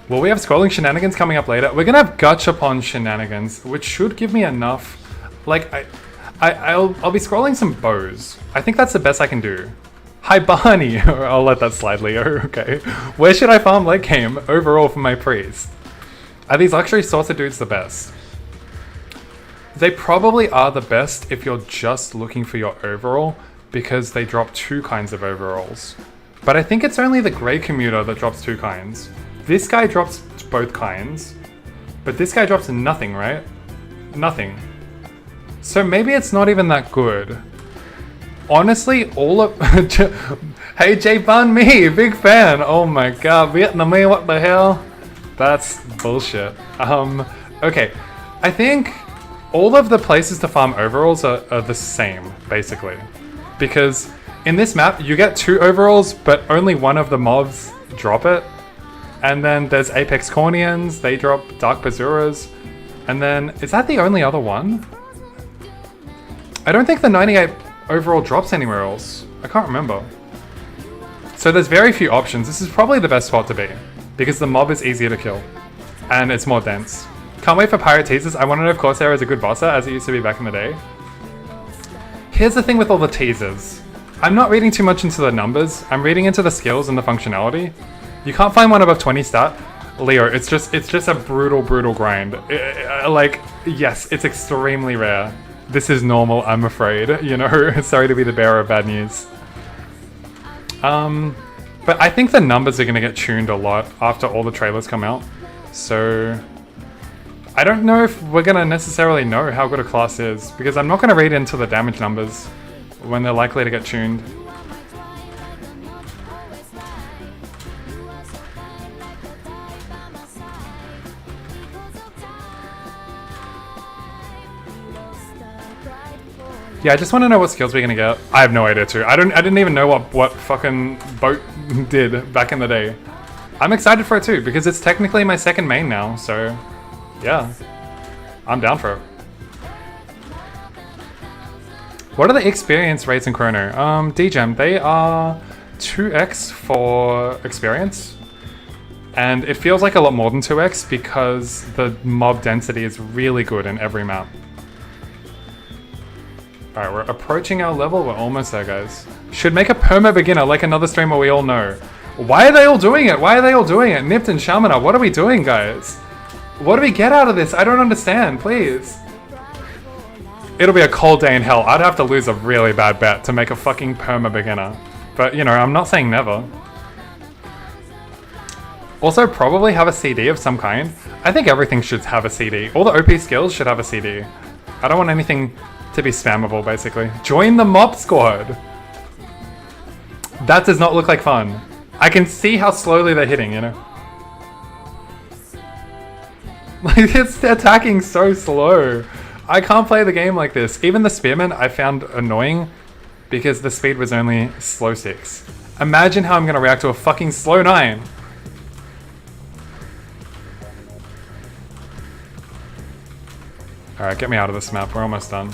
Well, we have scrolling shenanigans coming up later. We're gonna have Gachapon shenanigans, which should give me enough. Like, I'll be scrolling some bows. I think that's the best I can do. Hi, Barney. I'll let that slide, Leo. Okay. Where should I farm late game overall for my priest? Are these luxury sorcerer dudes the best? They probably are the best if you're just looking for your overall, because they drop 2 kinds of overalls. But I think it's only the grey commuter that drops 2 kinds. This guy drops both kinds, but this guy drops nothing, right? Nothing. So maybe it's not even that good. Honestly, all of... Hey, J Bun Me, big fan. Oh my god, Vietnamese, what the hell? That's bullshit. Okay. I think all of the places to farm overalls are the same, basically. Because in this map, you get 2 overalls, but only one of the mobs drop it. And then there's Apex Cornians, they drop Dark Bazuras. And then, is that the only other one? I don't think the 98 overall drops anywhere else. I can't remember. So there's very few options. This is probably the best spot to be, because the mob is easier to kill. And it's more dense. Can't wait for Pirate Teasers. I want to know if Corsair is a good bosser, as it used to be back in the day. Here's the thing with all the teasers. I'm not reading too much into the numbers, I'm reading into the skills and the functionality. You can't find one above 20 stat. Leo, it's just a brutal grind. Like, yes, it's extremely rare. This is normal, I'm afraid, Sorry to be the bearer of bad news. But I think the numbers are gonna get tuned a lot after all the trailers come out. So, I don't know if we're gonna necessarily know how good a class is, because I'm not gonna read into the damage numbers when they're likely to get tuned. Yeah, I just want to know what skills we're gonna get. I have no idea too. I didn't even know what fucking boat did back in the day. I'm excited for it too, because it's technically my second main now, so yeah. I'm down for it. What are the experience rates in Chrono? DGEM, they are 2x for experience. And it feels like a lot more than 2x because the mob density is really good in every map. Alright, we're approaching our level. We're almost there, guys. Should make a perma beginner like another streamer we all know. Why are they all doing it? Why are they all doing it? Nipped and Shamana, what are we doing, guys? What do we get out of this? I don't understand, please. It'll be a cold day in hell. I'd have to lose a really bad bet to make a fucking perma beginner. But, you know, I'm not saying never. Also, probably have a CD of some kind. I think everything should have a CD. All the OP skills should have a CD. I don't want anything to be spammable, basically. Join the mob squad! That does not look like fun. I can see how slowly they're hitting, you know? Like, it's attacking so slow. I can't play the game like this. Even the spearman I found annoying because the speed was only slow 6. Imagine how I'm gonna react to a fucking slow 9. Alright, get me out of this map. We're almost done.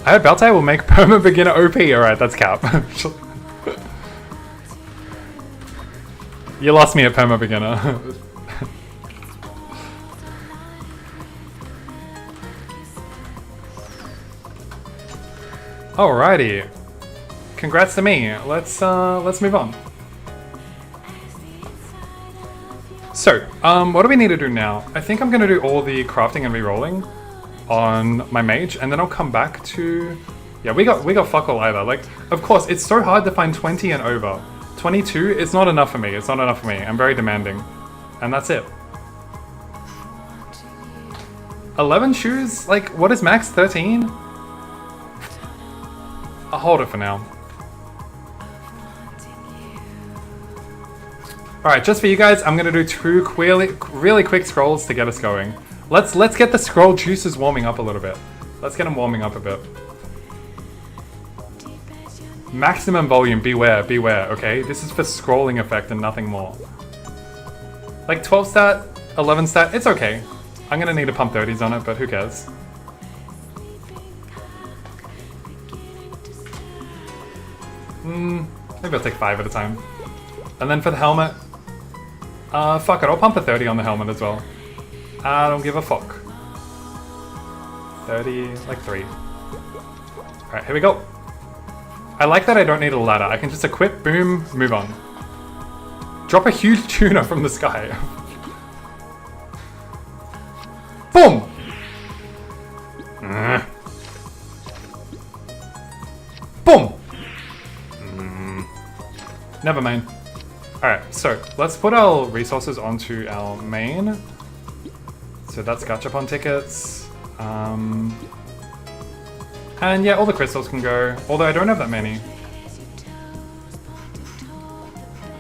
I heard Beltay will make perma beginner OP. Alright, that's cap. You lost me at perma beginner. Alrighty. Congrats to me. Let's move on. So, what do we need to do now? I think I'm gonna do all the crafting and re-rolling on my mage, and then I'll come back to... Yeah, we got fuck all either. Like, of course, it's so hard to find 20 and over. 22 is not enough for me. It's not enough for me. I'm very demanding. And that's it. 11 shoes? Like, what is max? 13? I'll hold it for now. Alright, just for you guys, I'm gonna do 2 really quick scrolls to get us going. Let's get the scroll juices warming up a little bit. Let's get them warming up a bit. Maximum volume, beware, okay? This is for scrolling effect and nothing more. Like 12 stat, 11 stat, it's okay. I'm gonna need to pump 30s on it, but who cares? Maybe I'll take 5 at a time. And then for the helmet, fuck it, I'll pump a 30 on the helmet as well. I don't give a fuck. 30, like 3. Alright, here we go. I like that I don't need a ladder. I can just equip, boom, move on. Drop a huge tuna from the sky. Boom! Boom! Never mind. Alright, so let's put our resources onto our main. So that's Gachapon tickets. And yeah, all the crystals can go, although I don't have that many.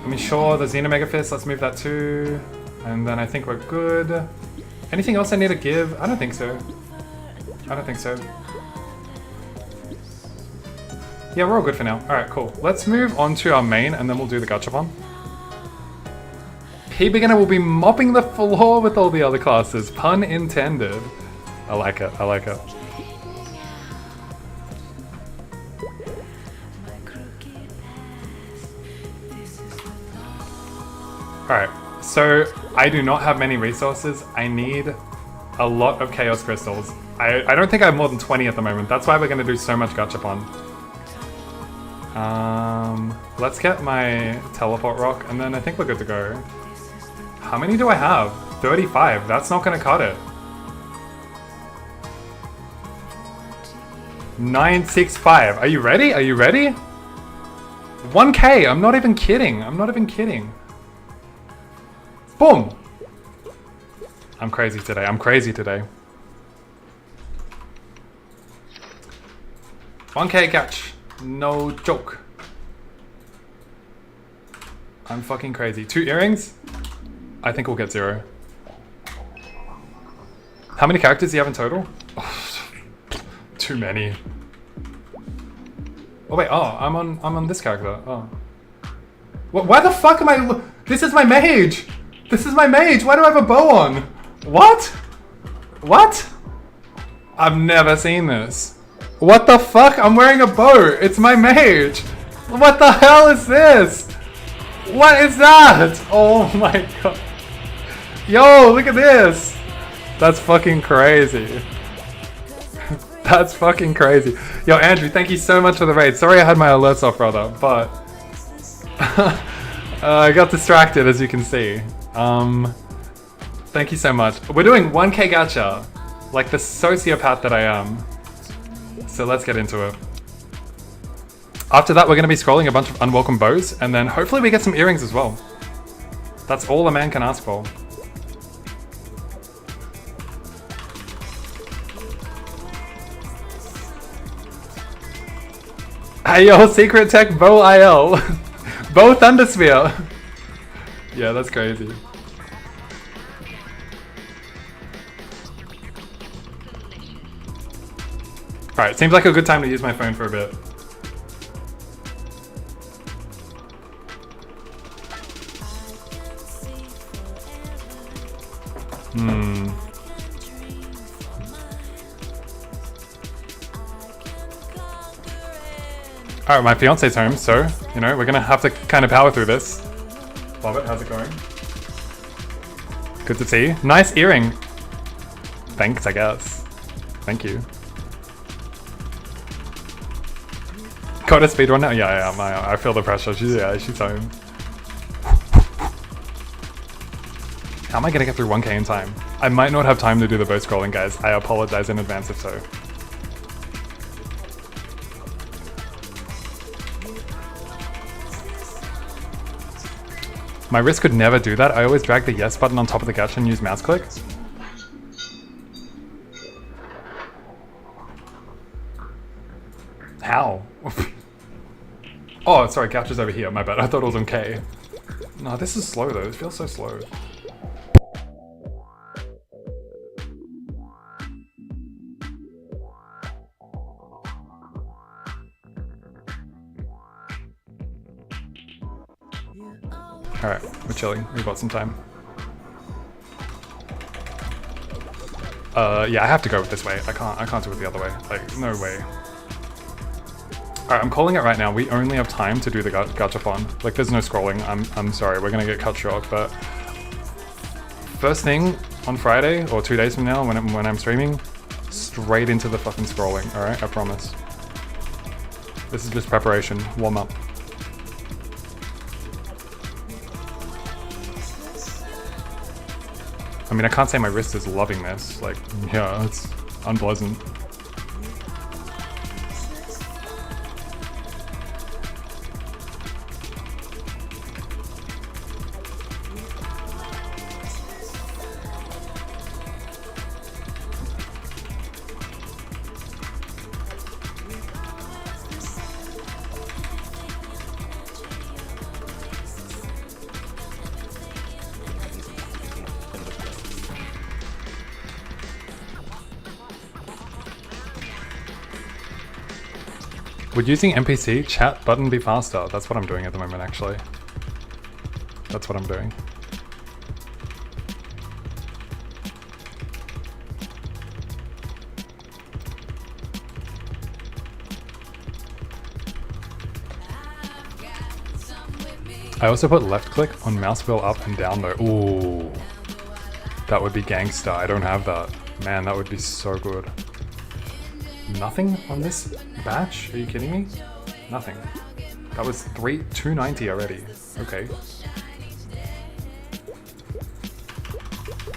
I mean, sure, the Xenomega Fist, let's move that too. And then I think we're good. Anything else I need to give? I don't think so. I don't think so. Yeah, we're all good for now. Alright, cool. Let's move on to our main and then we'll do the Gachapon. P-Beginner will be mopping the floor with all the other classes. Pun intended. I like it, I like it. Alright, so I do not have many resources. I need a lot of Chaos Crystals. I don't think I have more than 20 at the moment. That's why we're going to do so much Gachapon. Let's get my Teleport Rock, and then I think we're good to go. How many do I have? 35. That's not going to cut it. 965. Are you ready? Are you ready? 1k. I'm not even kidding. I'm not even kidding. Boom! I'm crazy today. I'm crazy today. 1k catch. No joke. I'm fucking crazy. 2 earrings? I think we'll get 0. How many characters do you have in total? Too many. Oh wait, oh, I'm on this character. Oh. Why the fuck am I... This is my mage! This is my mage! Why do I have a bow on? What? What? I've never seen this. What the fuck? I'm wearing a bow! It's my mage! What the hell is this? What is that? Oh my god. Yo, look at this! That's fucking crazy. That's fucking crazy. Yo, Andrew, thank you so much for the raid. Sorry I had my alerts off, brother, but... I got distracted, as you can see. Thank you so much. We're doing 1k gacha, like the sociopath that I am. So let's get into it. After that, we're going to be scrolling a bunch of unwelcome bows, and then hopefully we get some earrings as well. That's all a man can ask for. Hey yo, Secret Tech Bow IL. Bow Thundersphere. Yeah, that's crazy. Alright, seems like a good time to use my phone for a bit. Alright, my fiance's home, so, you know, we're gonna have to kind of power through this. Love it, how's it going? Good to see you. Nice earring. Thanks, I guess. Thank you. Got a speedrun now? Yeah, I feel the pressure. She's home. How am I gonna get through 1k in time? I might not have time to do the bow scrolling, guys. I apologize in advance if so. My wrist could never do that. I always drag the yes button on top of the gacha and use mouse click. How? Oh, sorry, gacha's over here. My bad. I thought it was on K. No, this is slow though. It feels so slow. Alright, we're chilling. We've got some time. Yeah, I have to go this way. I can't do it the other way. Like, no way. Alright, I'm calling it right now. We only have time to do the Gachapon. Like, there's no scrolling. I'm sorry, we're gonna get cut short, but... First thing on Friday, or 2 days from now, when I'm streaming, straight into the fucking scrolling, alright? I promise. This is just preparation. Warm up. I mean, I can't say my wrist is loving this. Like, yeah, it's unpleasant. Would using NPC chat button be faster? That's what I'm doing at the moment, actually. That's what I'm doing. I also put left click on mouse wheel up and down though. Ooh. That would be gangster. I don't have that. Man, that would be so good. Nothing on this batch? Are you kidding me? Nothing. That was 290 already. Okay.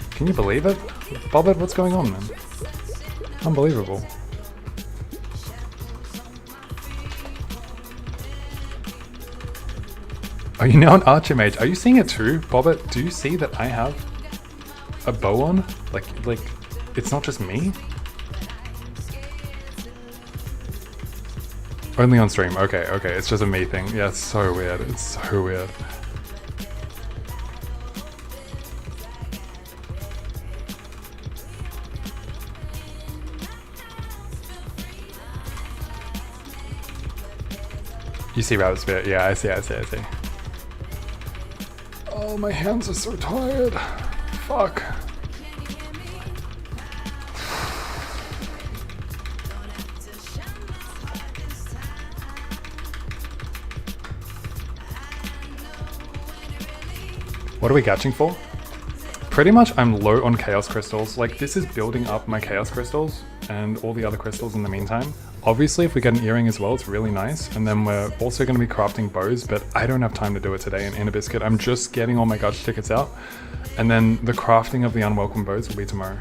Can you believe it? Bobbit, what's going on, man? Unbelievable. Are you now an archer mage? Are you seeing it too? Bobbit, do you see that I have a bow on? Like, it's not just me? Only on stream. Okay, okay. It's just a me thing. Yeah, it's so weird. It's so weird. You see Rabbit's bit? Yeah, I see. Oh, my hands are so tired. Fuck. What are we catching for? Pretty much I'm low on chaos crystals. Like, this is building up my chaos crystals and all the other crystals in the meantime. Obviously, if we get an earring as well, it's really nice. And then we're also going to be crafting bows, but I don't have time to do it today in a biscuit. I'm just getting all my gacha tickets out. And then the crafting of the unwelcome bows will be tomorrow.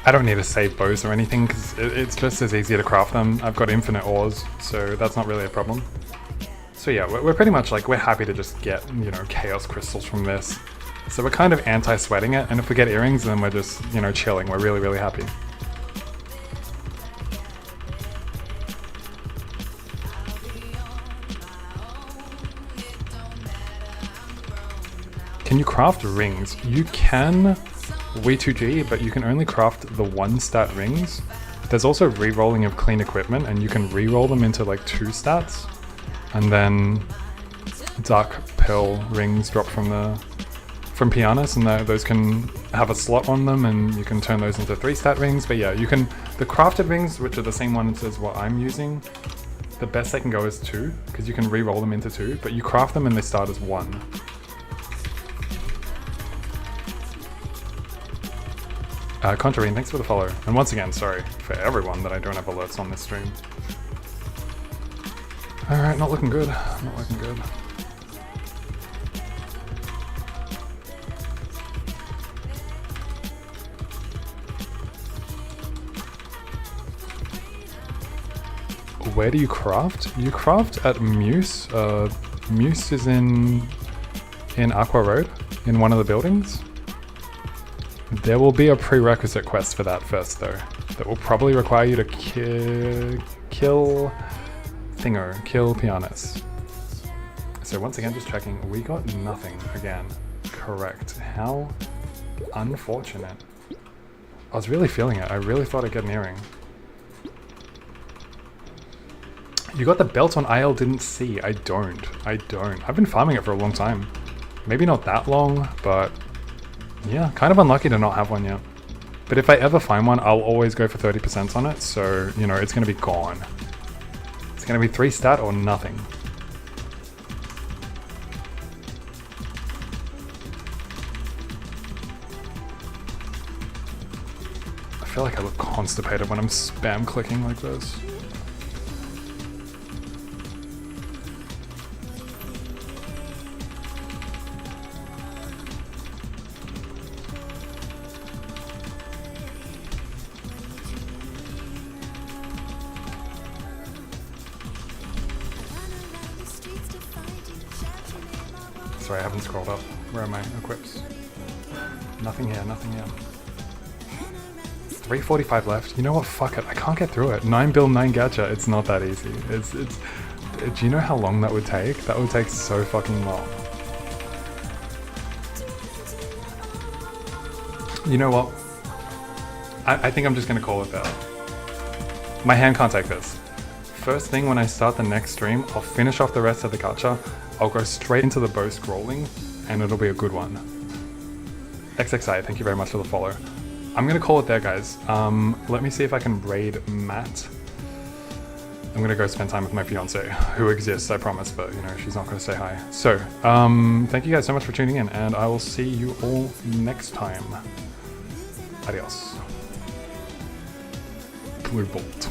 I don't need to save bows or anything because it's just as easy to craft them. I've got infinite ores, so that's not really a problem. So yeah, we're pretty much like, we're happy to just get, you know, chaos crystals from this. So we're kind of anti-sweating it, and if we get earrings, then we're just, you know, chilling. We're really, really happy. Can you craft rings? You can V2G, but you can only craft the 1-stat rings. There's also re-rolling of clean equipment, and you can re-roll them into like 2 stats. And then dark pearl rings drop from pianos, and those can have a slot on them, and you can turn those into 3-stat rings. But yeah, you can, the crafted rings, which are the same ones as what I'm using, the best they can go is 2, because you can re-roll them into 2, but you craft them and they start as 1. Contrarine, thanks for the follow. And once again, sorry for everyone that I don't have alerts on this stream. Alright, not looking good. Not looking good. Where do you craft? You craft at Muse. Muse is in Aqua Road, in one of the buildings. There will be a prerequisite quest for that first, though. That will probably require you to kill pianos. So once again, just checking, we got nothing again. Correct. How unfortunate. I was really feeling it. I really thought I'd get an earring. You got the belt on IL didn't see. I don't. I've been farming it for a long time. Maybe not that long, but yeah, kind of unlucky to not have one yet. But if I ever find one, I'll always go for 30% on it, so, you know, it's going to be gone. It's going to be 3-stat or nothing. I feel like I look constipated when I'm spam clicking like this. Sorry, I haven't scrolled up. Where are my equips? Nothing here, nothing here. 345 left. You know what? Fuck it. I can't get through it. 9 bill, 9 gacha. It's not that easy. Do you know how long that would take? That would take so fucking long. You know what? I think I'm just gonna call it there. My hand can't take this. First thing when I start the next stream, I'll finish off the rest of the gacha. I'll go straight into the bow scrolling, and it'll be a good one. XXI, thank you very much for the follow. I'm gonna call it there, guys. Let me see if I can raid Matt. I'm gonna go spend time with my fiance, who exists, I promise, but you know, she's not gonna say hi. So, thank you guys so much for tuning in, and I will see you all next time. Adios. Blue Bolt.